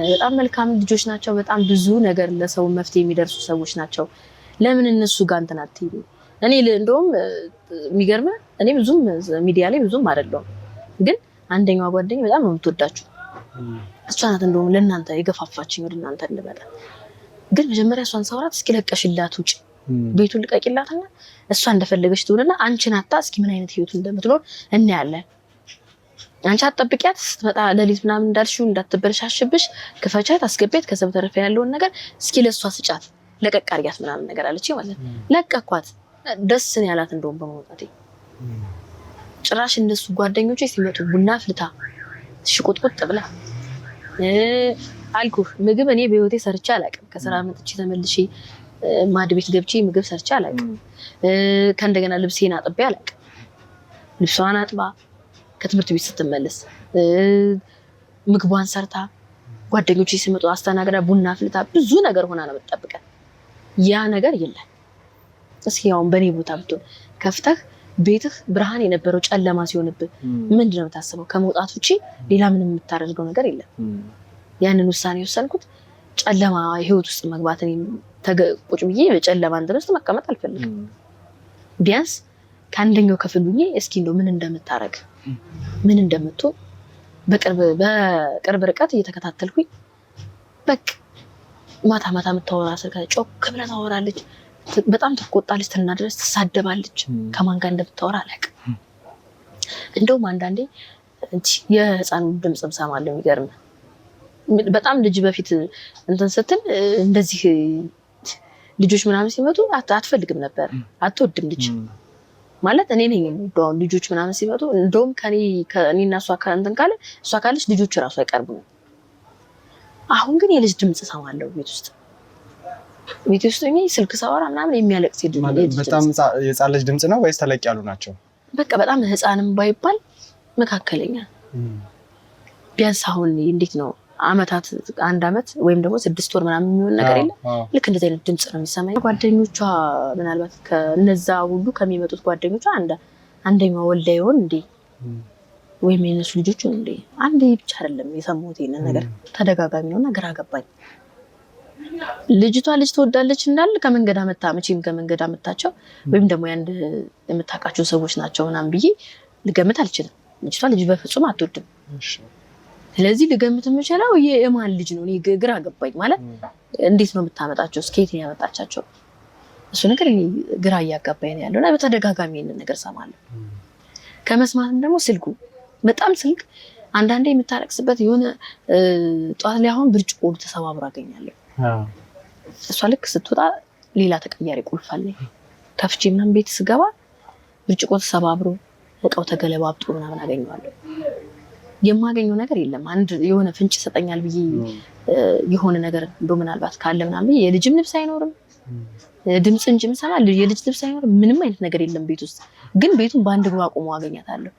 በጣም መልካም ልጆች ናቸው። በጣም ብዙ ነገር ለሰው መፍትሄ የሚደርሱ ሰዎች ናቸው። ለምን እነሱ ጋር እንትን አትይሉ? እኔ እንደውም የሚገርምህ እኔ ብዙም ሚዲያ ላይ ብዙም አይደለሁም፣ ግን አንደኛዋ ጓደኛ በጣም ነው የምትወዳችሁ። እሷ ናት እንደውም ለእናንተ የገፋፋችኝ ወደ እናንተ እንድመጣ። ግን መጀመሪያ እሷን ሰውራት እስኪ ለቀሽላት ውጪ ቤቱን ልቀቂላትና እሷ እንደፈለገች ትሆንና አንቺን አታ እስኪ ምን አይነት ህይወት እንደምትኖር እናያለን። አንቺ አትጠብቂያት ስትመጣ ለሊት ምናምን እንዳልሽው እንዳትበለሻሽብሽ ክፈቻት፣ አስገቢያት። ከዛ በተረፈ ያለውን ነገር እስኪ ለሷ ስጫት፣ ለቀቅ አድርጊያት ምናምን ነገር አለች ማለት ነው። ለቀኳት። ደስ ነው ያላት እንደውም በመውጣቴ። ጭራሽ እነሱ ጓደኞቼ ሲመጡ ቡና ፍልታ ሽቁጥቁጥ ብላ አልኩህ ምግብ እኔ በህይወቴ ሰርቼ አላውቅም። ከስራ መጥቼ ተመልሼ ማድ ቤት ገብቼ ምግብ ሰርቼ አላውቅም። ከእንደገና ልብሴን አጥቤ አላውቅም። ልብሷን አጥባ ከትምህርት ቤት ስትመለስ ምግቧን ሰርታ ጓደኞቼ ሲመጡ አስተናግዳ ቡና ፍልታ ብዙ ነገር ሆና ነው የምትጠብቀን። ያ ነገር የለም። እስኪ አሁን በኔ ቦታ ብትሆን ከፍተህ ቤትህ ብርሃን የነበረው ጨለማ ሲሆንብህ ምንድነው የምታስበው? ከመውጣት ውጪ ሌላ ምንም የምታደርገው ነገር የለም። ያንን ውሳኔ ወሰንኩት። ጨለማ ህይወት ውስጥ መግባት እኔ ቁጭ ብዬ በጨለማ እንትን ውስጥ መቀመጥ አልፈልግም። ቢያንስ ከአንደኛው ክፍል ብዬ እስኪ እንደው ምን እንደምታረግ ምን እንደምትሆን በቅርብ ርቀት እየተከታተልኩኝ በቃ ማታ ማታ የምታወራ ስልክ ጮክ ብላ ታወራለች። በጣም ትቆጣለች፣ ትናደዳለች፣ ትሳደባለች። ከማን ጋር እንደምታወራ አላውቅም። እንደውም አንዳንዴ የህፃን ድምጽ እሰማለሁ። የሚገርም በጣም ልጅ በፊት እንትን ስትል እንደዚህ ልጆች ምናምን ሲመጡ አትፈልግም ነበር፣ አትወድም ልጅ ማለት እኔ ነኝ የምወደው። ልጆች ምናምን ሲመጡ እንደውም ከኔና እሷ እንትን ካለ እሷ ካለች ልጆች እራሱ አይቀርቡም። አሁን ግን የልጅ ድምጽ እሰማለሁ ቤት ውስጥ እኔ ስልክ ሳወራ ምናምን የሚያለቅስ ድምጽ። በጣም የህፃን ልጅ ድምጽ ነው ወይስ ተለቅ ያሉ ናቸው? በቃ በጣም ህፃንም ባይባል መካከለኛ። ቢያንስ አሁን እንዴት ነው አመታት 1 አመት ወይም ደግሞ 6 ወር ምናምን የሚሆን ነገር የለም ልክ እንደዚህ አይነት ድምጽ ነው የሚሰማኝ ጓደኞቿ ምናልባት ከነዛ ሁሉ ከሚመጡት ጓደኞቿ አንደኛው ወልዳ ይሆን እንዴ ወይም የነሱ ልጆች እንዴ አንዴ ብቻ አይደለም የሰሙት ይሄን ነገር ተደጋጋሚ ነውና ግራ ገባኝ ልጅቷ ልጅ ተወዳለች እንዳል ከመንገድ አመጣ መቼም ከመንገድ አመጣቸው ወይም ደግሞ ያንድ የምታቃቸው ሰዎች ናቸው ምናምን ብዬ ልገምት አልችልም ልጅቷ ልጅ በፍጹም አትወድም ስለዚህ ልገምት የምችለው የማን ልጅ ነው እኔ ግራ ገባኝ ማለት እንዴት ነው የምታመጣቸው ስኬት ነው ያመጣቻቸው እሱ ነገር ግራ ያጋባኝ ነው ያለውና በተደጋጋሚ ይሄን ነገር ሰማለሁ ከመስማትም ደግሞ ስልኩ በጣም ስልክ አንዳንዴ የምታረክስበት የሆነ ጧት ላይ አሁን ብርጭቆ ተሰባብሮ አገኛለሁ እሷ ልክ ስትወጣ ሌላ ተቀያሪ ቁልፍ አለኝ ከፍቼ ምናምን ቤት ስገባ ብርጭቆ ተሰባብሮ እቃው ተገለባብጦ ምናምን አገኘዋለሁ የማገኘው ነገር የለም አንድ የሆነ ፍንጭ ሰጠኛል ብዬ የሆነ ነገር እንደው ምናልባት ካለ ምናምን የልጅም ልብስ አይኖርም ድምጽ እንጂ ምሰማ የልጅ ልብስ አይኖርም ምንም አይነት ነገር የለም ቤት ውስጥ ግን ቤቱን በአንድ እግሯ ቆሞ አገኛታለሁ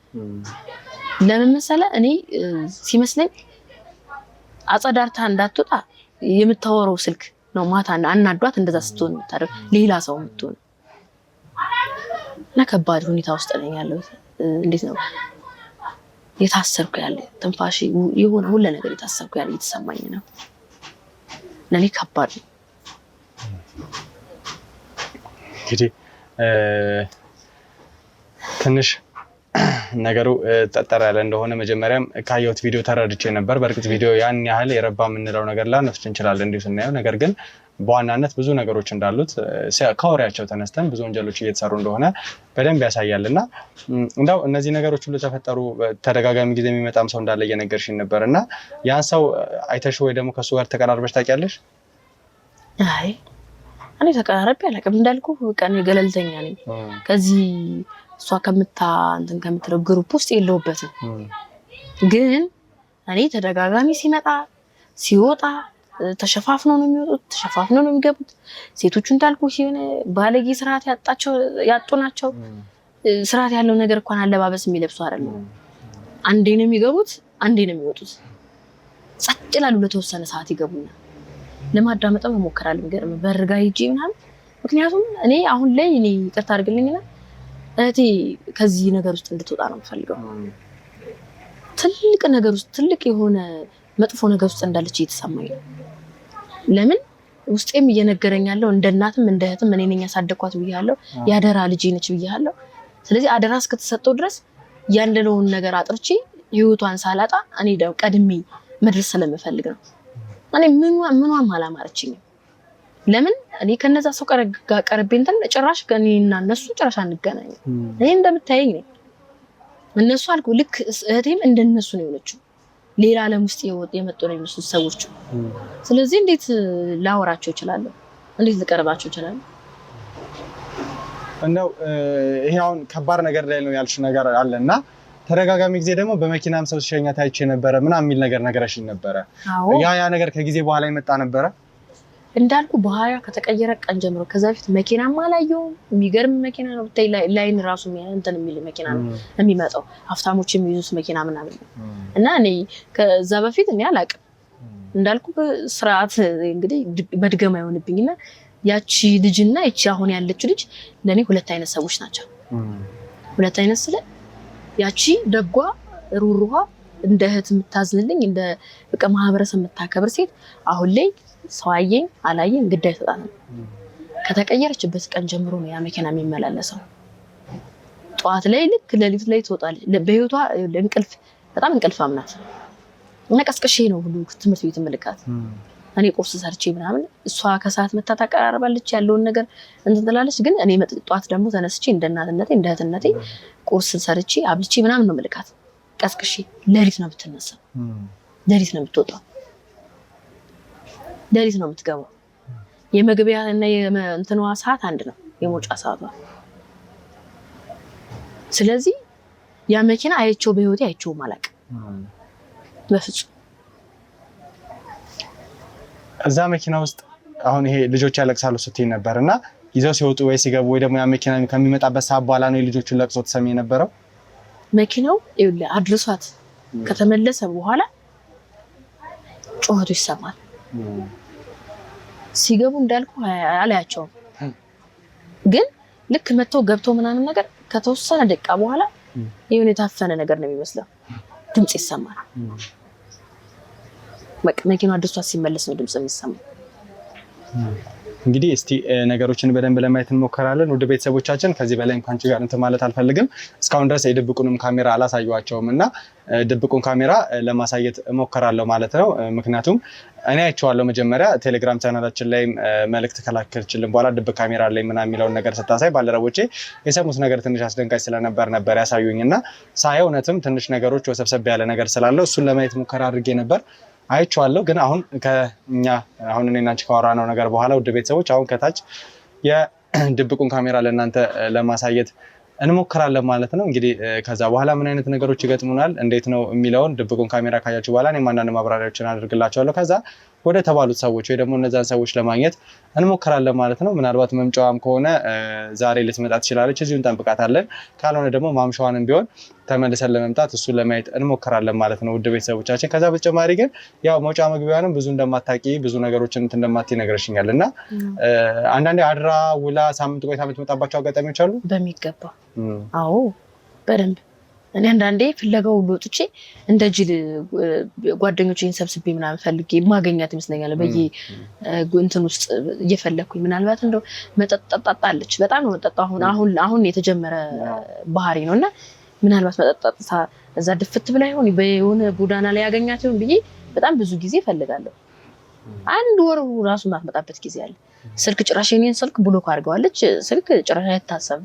ለምን መሰለ እኔ ሲመስለኝ አጸዳርታ እንዳትወጣ የምታወራው ስልክ ነው ማታ አናዷት እንደዛ ስትሆን ታደርግ ሌላ ሰው ምትሆን ለከባድ ሁኔታ ውስጥ ነኝ ያለው እንዴት ነው የታሰርኩ ያለ ተንፋሽ የሆነ ሁሉ ነገር የታሰርኩ ያለ እየተሰማኝ ነው ለኔ ከባድ ነው እንግዲህ ትንሽ ነገሩ ተጠራ ያለ እንደሆነ መጀመሪያም ካየሁት ቪዲዮ ተረድቼ ነበር በርግጥ ቪዲዮ ያን ያህል የረባ ምንለው ነገር ላነፍች እንችላለን እንዴ ስናየው ነገር ግን በዋናነት ብዙ ነገሮች እንዳሉት ከወሬያቸው ተነስተን ብዙ ወንጀሎች እየተሰሩ እንደሆነ በደንብ ያሳያልና እንደው እነዚህ ነገሮች ሁሉ ተፈጠሩ ተደጋጋሚ ጊዜ የሚመጣም ሰው እንዳለ እየነገርሽኝ ነበርና ያን ሰው አይተሽ ወይ ደግሞ ከሱ ጋር ተቀራርበሽ ታውቂያለሽ አይ እኔ ተቀራረብ ያለቀም እንዳልኩ ቀን ገለልተኛ ነኝ ከዚህ እሷ እንትን ከምትለው ግሩፕ ውስጥ የለውበትም ግን እኔ ተደጋጋሚ ሲመጣ ሲወጣ ተሸፋፍነው ነው የሚወጡት ተሸፋፍነው ነው የሚገቡት ሴቶቹ እንዳልኩ ሲሆነ ባለጌ ስርዓት ያጡ ናቸው ስርዓት ያለው ነገር እንኳን አለባበስ የሚለብሱ አይደለም አንዴ ነው የሚገቡት አንዴ ነው የሚወጡት ጸጥ ይላሉ ለተወሰነ ሰዓት ይገቡና ለማዳመጥ መሞከራለሁ ገርም በርጋ ሂጂ ምናምን ምክንያቱም እኔ አሁን ላይ እኔ ይቅርታ አድርግልኝና እቴ ከዚህ ነገር ውስጥ እንድትወጣ ነው የምፈልገው ትልቅ ነገር ውስጥ ትልቅ የሆነ መጥፎ ነገር ውስጥ እንዳለች እየተሰማኝ ነው ለምን ውስጤም እየነገረኝ ያለው እንደ እናትም እንደ እህትም እኔ ነኝ ያሳደኳት ብያለሁ ያደራ ልጅ ነች ብያለሁ ስለዚህ አደራ እስከተሰጠው ድረስ ያንደለውን ነገር አጥርቼ ህይወቷን ሳላጣ እኔ ደው ቀድሜ መድረስ ስለምፈልግ ነው እኔ ምንዋም አላማረችኝ ለምን እኔ ከነዛ ሰው ቀርቤ እንትን ጭራሽ ከኔና እነሱ ጭራሽ አንገናኝ እኔ እንደምታየኝ ነኝ እነሱ አልኩ ልክ እህቴም እንደነሱ ነው የሆነችው ሌላ ዓለም ውስጥ የመጡ ነው የሚመስሉ ሰዎች ስለዚህ እንዴት ላወራቸው ይችላል እንዴት ልቀርባቸው ይችላል እንደው ይሄ አሁን ከባድ ነገር ላይ ነው ያልሽ ነገር አለና ተረጋጋሚ ጊዜ ደግሞ በመኪናም ሰው ሲሸኛት አይቼ ነበር ምናምን የሚል ነገር ነገርሽኝ ነበር ያ ነገር ከጊዜ በኋላ ይመጣ ነበር እንዳልኩ በኋላ ከተቀየረ ቀን ጀምሮ ከዛ በፊት መኪናም አላየው የሚገርም መኪና ነው ብታይ ላይን ራሱ እንትን የሚል መኪና ነው የሚመጣው ሀብታሞች የሚይዙት መኪና ምናምን እና እኔ ከዛ በፊት እኔ አላቅም እንዳልኩ ስርዓት እንግዲህ በድገማ ይሆንብኝና ያቺ ልጅና እቺ አሁን ያለችው ልጅ ለኔ ሁለት አይነት ሰዎች ናቸው ሁለት አይነት ስለ ያቺ ደጓ ሩሩዋ እንደ እህት የምታዝንልኝ እንደ በቃ ማህበረሰብ የምታከብር ሴት አሁን ላይ ሰው አየኝ አላየኝ ግዳይ ተጣጣ ከተቀየረችበት ቀን ጀምሮ ነው ያ መኪና የሚመላለሰው ጧት ላይ ልክ ለሊት ላይ ትወጣለች በህይወቷ ለእንቅልፍ በጣም እንቅልፋም ናት እና ቀስቀሼ ነው ሁሉ ትምህርት ቤት መልካት እኔ ቁርስ ሰርቼ ምናምን እሷ ከሰዓት መታ ታቀራርባለች ያለውን ነገር እንትን ትላለች ግን እኔ ጧት ደግሞ ተነስቼ እንደ እናትነቴ እንደ እህትነቴ ቁርስ ሰርቼ አብልቼ ምናምን ነው መልካት ቀስቀሼ ለሊት ነው የምትነሳው ለሊት ነው የምትወጣው ለሊት ነው የምትገባው የመግቢያ እና የእንትኗ ሰዓት አንድ ነው የሞጫ ሰዓቷ ስለዚህ ያ መኪና አይቼው በህይወቴ አይቼው ማላቅ በፍጹም እዛ መኪና ውስጥ አሁን ይሄ ልጆች ያለቅሳሉ ስትይ ነበርና ይዘው ሲወጡ ወይ ሲገቡ ወይ ደግሞ ያ መኪና ከሚመጣበት ሰዓት በኋላ ነው ልጆቹን ለቅሶ ተሰሚ የነበረው መኪናው አድርሷት ከተመለሰ በኋላ ጩኸቱ ይሰማል። ሲገቡ እንዳልኩ አላያቸውም፣ ግን ልክ መተው ገብቶ ምናምን ነገር ከተወሰነ ደቂቃ በኋላ የሆነ የታፈነ ነገር ነው የሚመስለው። ድምጽ ይሰማል። በቃ መኪናው አድርሷ ሲመለስ ነው ድምጽ የሚሰማው። እንግዲህ እስቲ ነገሮችን በደንብ ለማየት እንሞክራለን። ወደ ቤተሰቦቻችን ከዚህ በላይ እንኳን ጋር እንትን ማለት አልፈልግም። እስካሁን ድረስ የድብቁንም ካሜራ አላሳየዋቸውም እና ድብቁን ካሜራ ለማሳየት እሞክራለሁ ማለት ነው። ምክንያቱም እኔ አይቼዋለሁ መጀመሪያ ቴሌግራም ቻናላችን ላይ መልእክት ከላከችልን በኋላ ድብቅ ካሜራ ላይ ምናምን የሚለውን ነገር ስታሳይ ባልደረቦቼ የሰሙት ነገር ትንሽ አስደንጋጭ ስለነበር ያሳዩኝና ሳየው እውነትም ትንሽ ነገሮች ወሰብሰብ ያለ ነገር ስላለው እሱን ለማየት ሙከራ አድርጌ ነበር። አይቼዋለሁ። ግን አሁን እኔና አንቺ ካወራነው ነገር በኋላ ውድ ቤተሰቦች አሁን ከታች የድብቁን ካሜራ ለእናንተ ለማሳየት እንሞክራለን ማለት ነው። እንግዲህ ከዛ በኋላ ምን አይነት ነገሮች ይገጥሙናል እንዴት ነው የሚለውን ድብቁን ካሜራ ካያችሁ በኋላ እኔም አንዳንድ ማብራሪያዎችን አድርግላችኋለሁ። ከዛ ወደ ተባሉት ሰዎች ወይ ደግሞ እነዛን ሰዎች ለማግኘት እንሞክራለን ማለት ነው። ምናልባት መምጫዋም ከሆነ ዛሬ ልትመጣ ትችላለች፣ እዚሁ እንጠብቃታለን። ካልሆነ ደግሞ ማምሻዋንም ቢሆን ተመልሰን ለመምጣት እሱን ለማየት እንሞክራለን ማለት ነው ውድ ቤተሰቦቻችን። ከዛ በተጨማሪ ግን ያው መውጫ መግቢያውንም ብዙ እንደማታውቂ ብዙ ነገሮችን እንደማትይ ነግረሽኛል እና አንዳንዴ አድራ ውላ ሳምንት ቆይታ የምትመጣባቸው አጋጣሚዎች አሉ? በሚገባ አዎ፣ በደንብ እኔ አንዳንዴ ፍለጋው ሁሉ ወጥቼ እንደ ጅል ጓደኞቼን ሰብስቤ ምናምን ፈልጌ ማገኛት ይመስለኛል። እንትን ውስጥ እየፈለኩኝ ምናልባት እንደው መጠጥ ጠጣለች። በጣም ነው መጠጣው። አሁን የተጀመረ ባህሪ ነውና ምናልባት መጠጥ እዛ ድፍት ብላ ይሆን በሆነ ጎዳና ላይ ያገኛት ይሆን ብዬ በጣም ብዙ ጊዜ ፈልጋለሁ። አንድ ወር ራሱ ማትመጣበት ጊዜ አለ። ስልክ ጭራሽ የኔን ስልክ ብሎክ አድርገዋለች። ስልክ ጭራሽ አይታሰብም።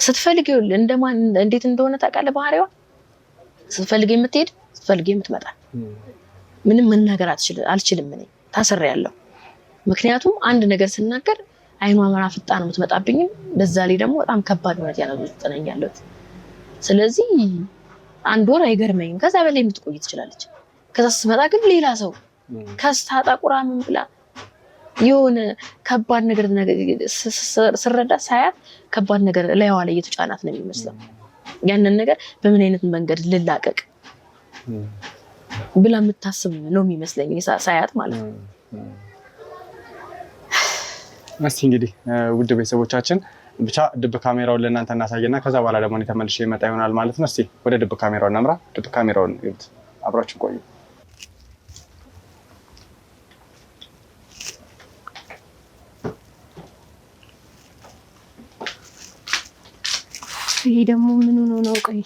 ስትፈልግ እንደማን እንዴት እንደሆነ ታውቃለህ ባህሪዋ። ስትፈልግ የምትሄድ ስትፈልግ የምትመጣ። ምንም መናገር አልችልም እኔ ታስሬያለሁ። ምክንያቱም አንድ ነገር ስናገር አይኗ መናፍጣ ነው የምትመጣብኝ። በዛ ላይ ደግሞ በጣም ከባድ ነው ያለው። ስለዚህ አንድ ወር አይገርመኝም። ከዛ በላይ የምትቆይ ትችላለች። ከዛ ስትመጣ ግን ሌላ ሰው ከስታጣ ቁራ ምን ብላ የሆነ ከባድ ነገር ስረዳ ሳያት ከባድ ነገር ላይዋ ላይ እየተጫናት ነው የሚመስለው። ያንን ነገር በምን አይነት መንገድ ልላቀቅ ብላ የምታስብ ነው የሚመስለኝ ሳያት ማለት ነው። እስቲ እንግዲህ ውድ ቤተሰቦቻችን ብቻ ድብቅ ካሜራውን ለእናንተ እናሳየና ከዛ በኋላ ደግሞ እኔ ተመልሼ ይመጣ ይሆናል ማለት ነው። እስቲ ወደ ድብቅ ካሜራው እናምራ። ድብቅ ካሜራውን ይዩት፣ አብራችሁ ቆዩ። ይሄ ደግሞ ምን ሆኖ ነው? ቆይ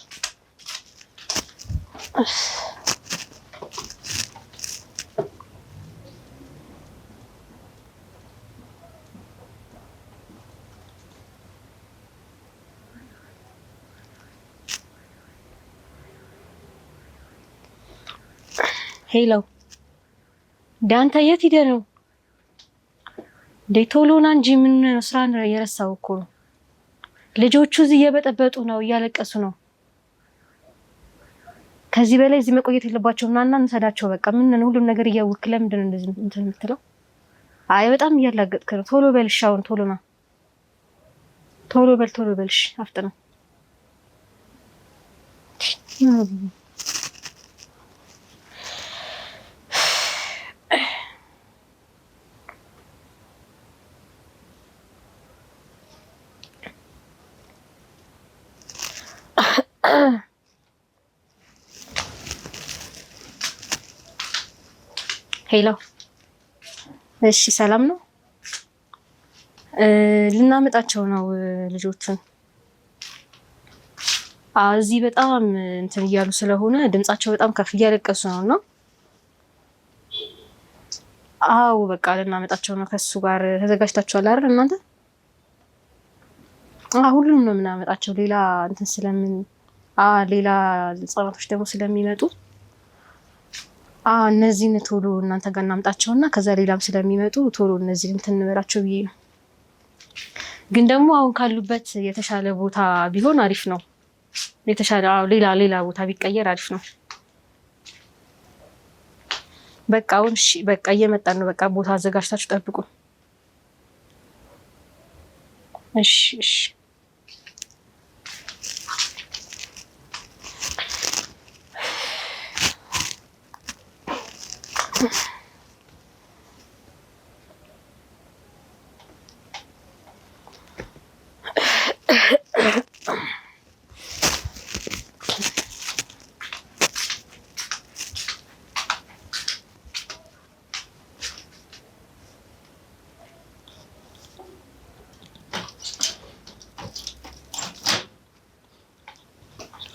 ሄሎ ዳንታ የት ሄደህ ነው? ቶሎና እንጂ ምን ስራ የረሳው እኮ ነው። ልጆቹ እዚህ እየበጠበጡ ነው፣ እያለቀሱ ነው። ከዚህ በላይ እዚህ መቆየት የለባቸውም። ናና እንሰዳቸው በቃ። ምን ሁሉም ነገር እያወክ ለምንድን ነው እንደዚህ እንትን የምትለው? አይ በጣም እያላገጥክ ነው። ቶሎ በልሽ፣ አሁን ቶሎ ና፣ ቶሎ በልሽ፣ አፍጥነው። ሄሎ እሺ፣ ሰላም ነው? ልናመጣቸው ነው ልጆቹን። እዚህ በጣም እንትን እያሉ ስለሆነ ድምጻቸው በጣም ከፍ እያለቀሱ ነውና፣ አዎ በቃ ልናመጣቸው ነው። ከሱ ጋር ተዘጋጅታችኋል አይደል እናንተ? ሁሉንም ነው የምናመጣቸው። ሌላ እንትን ስለምን ሌላ ህጻናቶች ደግሞ ስለሚመጡ እነዚህን ቶሎ እናንተ ጋር እናምጣቸውና ከዛ ሌላም ስለሚመጡ ቶሎ እነዚህን እንትን እንበላቸው ብዬ ነው። ግን ደግሞ አሁን ካሉበት የተሻለ ቦታ ቢሆን አሪፍ ነው። የተሻለ ሌላ ቦታ ቢቀየር አሪፍ ነው። በቃ አሁን እሺ፣ በቃ እየመጣን ነው። በቃ ቦታ አዘጋጅታችሁ ጠብቁ። እሺ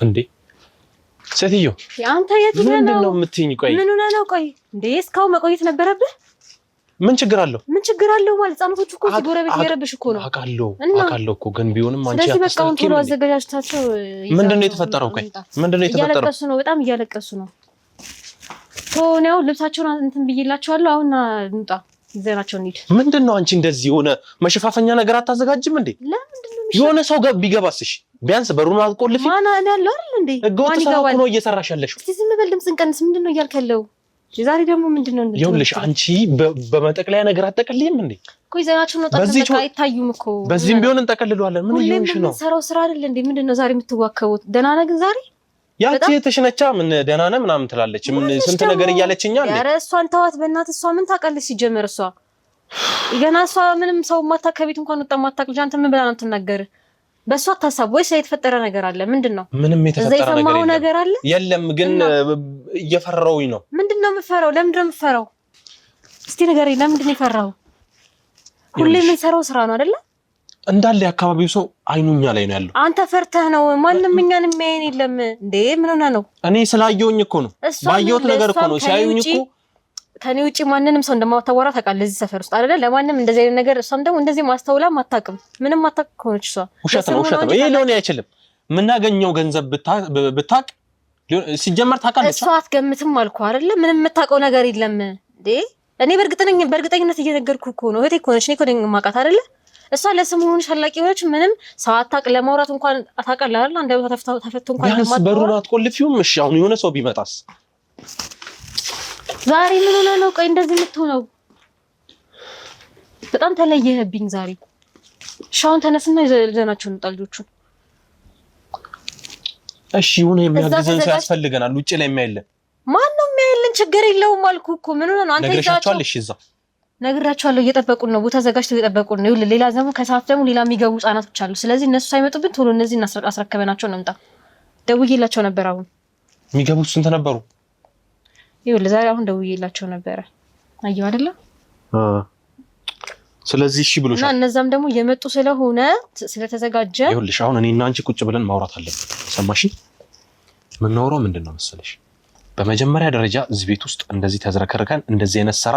እንዴ ሴትዮ አንተ የት ነህ? ምንድን ነው የምትይኝ? ቆይ ምን ሆነህ ነው? ቆይ እንዴ እስካሁን መቆየት ነበረብህ? ምን ችግር አለው? ምን ችግር አለው ማለት ህጻናቶቹ እኮ ጎረቤት እየረብሽ እኮ ነው። አውቃለሁ እኮ ግን ቢሆንም አንቺ ስለዚህ በቃ አሁን ቶሎ አዘጋጃጅታቸው። ምንድነው የተፈጠረው? ቆይ ምንድነው የተፈጠረው? እያለቀሱ ነው፣ በጣም እያለቀሱ ነው። ቶኔው ልብሳቸውን እንትን ብዬላቸዋለሁ። አሁን እንውጣ፣ ይዘናቸው እንሂድ። ምንድነው አንቺ እንደዚህ የሆነ መሸፋፈኛ ነገር አታዘጋጅም እንዴ? ለምንድነው የሆነ ሰው ቢገባስ? እሺ ቢያንስ በሩን አትቆልፊ። ማን አለ አይደል እንዴ? ህገወጥ ስራ እኮ ነው እየሰራሽ ያለሽው። እስቲ ዝም በል፣ ድምፅን ቀንስ። ምንድነው እያልከለው? ዛሬ ደግሞ ምንድነው እንዴ? ይኸውልሽ አንቺ በመጠቅለያ ነገር አትጠቅልይም እንዴ? እኮ ይዘናቸው ነው። በቃ አይታዩም እኮ። በዚህም ቢሆን እንጠቀልለዋለን። ምን ይሆንሽ ነው? ሰራው ስራ አይደል እንዴ? ምንድነው ዛሬ የምትዋከቡት? ደህና ነህ ግን ዛሬ? ያቺ የተሽነቻ ምን ደህና ነህ ምናምን ትላለች። ምን ስንት ነገር እያለችኛ እንዴ? ኧረ እሷን ተዋት በእናትህ። እሷ ምን ታውቃለች ሲጀመር? እሷ ገና እሷ ምንም ሰው ማታውቅ ከቤት እንኳን ወጣ ማታውቅ ልጅ አንተ ምን ብላ ነው የምትናገር? በእሷ አታሳብ ወይስ የተፈጠረ ነገር አለ? ምንድነው? ምንም የተፈጠረ ነገር አለ? የለም ግን እየፈራሁኝ ነው። ምንድነው የምፈራው? ለምንድነው የምፈራው? እስቲ ንገረኝ። ለምንድነው የፈራው? ሁሌ የምንሰራው ስራ ነው አይደለ? እንዳለ የአካባቢው ሰው አይኑኛ ላይ ነው ያለው። አንተ ፈርተህ ነው። ማንም እኛን የሚያየን የለም እንዴ? ምን ሆነህ ነው? እኔ ስላየሁኝ እኮ ነው። ባየሁት ነገር እኮ ነው። ሲያዩኝ እኮ ከኔ ውጪ ማንንም ሰው እንደማታወራ ታውቃለህ እዚህ ሰፈር ውስጥ አይደለ? ለማንም እንደዚህ አይነት ነገር እሷም ደግሞ እንደዚህ ማስተውላም አታውቅም። ምንም አታውቅ ከሆነች እሷ ውሸት ነው። ይሄ ሊሆን አይችልም። የምናገኘው ገንዘብ ብታውቅ ሲጀመር ታውቃለች። እሷ አትገምትም አልኩህ አይደለ? ምንም የምታውቀው ነገር የለም እንዴ? እኔ በእርግጠኝነት እየነገርኩህ እኮ ነው። እህቴ እኮ ነች። እኔ እኮ ነኝ የማውቃት አይደለ? እሷ ለስሙ ሆነሽ ታላቂ ሆነች። ምንም ሰው አታውቅ። ለማውራት እንኳን ታውቃለህ አይደል? አንተ ተፈቶ እንኳን ቢያንስ በሩን አትቆልፊውም? እሺ አሁን የሆነ ሰው ቢመጣስ? ዛሬ ምን ሆነህ ነው? ቆይ እንደዚህ የምትሆነው በጣም ተለየህብኝ ዛሬ። ሻውን ተነስና ይዘናቸው እንውጣ ልጆቹን። እሺ የሆነ የሚያግዘን ሰው ያስፈልገናል። ውጪ ላይ የሚያይልን ማን ነው የሚያይልን? ችግር የለውም አልኩህ እኮ። ምን ሆነህ ነው አንተ? ይዛቸው እሺ እዛ ነግራቸዋለሁ። እየጠበቁን ነው። ቦታ ዘጋጅተው እየጠበቁን ነው። ይኸውልህ ሌላ ደግሞ ከሰዓት ደግሞ ሌላ የሚገቡ ህጻናቶች አሉ። ስለዚህ እነሱ ሳይመጡብን ቶሎ እነዚህ አስረከበናቸው ነው እንምጣ። ደውዬላቸው ነበር። አሁን የሚገቡት ስንት ነበሩ? ይኸውልህ ዛሬ አሁን ደውዬላቸው ነበረ። አየሁ አይደለ? ስለዚህ እሺ ብሎሻል። እና እነዛም ደግሞ እየመጡ ስለሆነ ስለተዘጋጀ ይኸውልሽ አሁን እኔና አንቺ ቁጭ ብለን ማውራት አለብን። ሰማሽኝ? የምናወራው ምንድን ነው መሰለሽ? በመጀመሪያ ደረጃ እዚህ ቤት ውስጥ እንደዚህ ተዝረከርከን እንደዚህ አይነት ስራ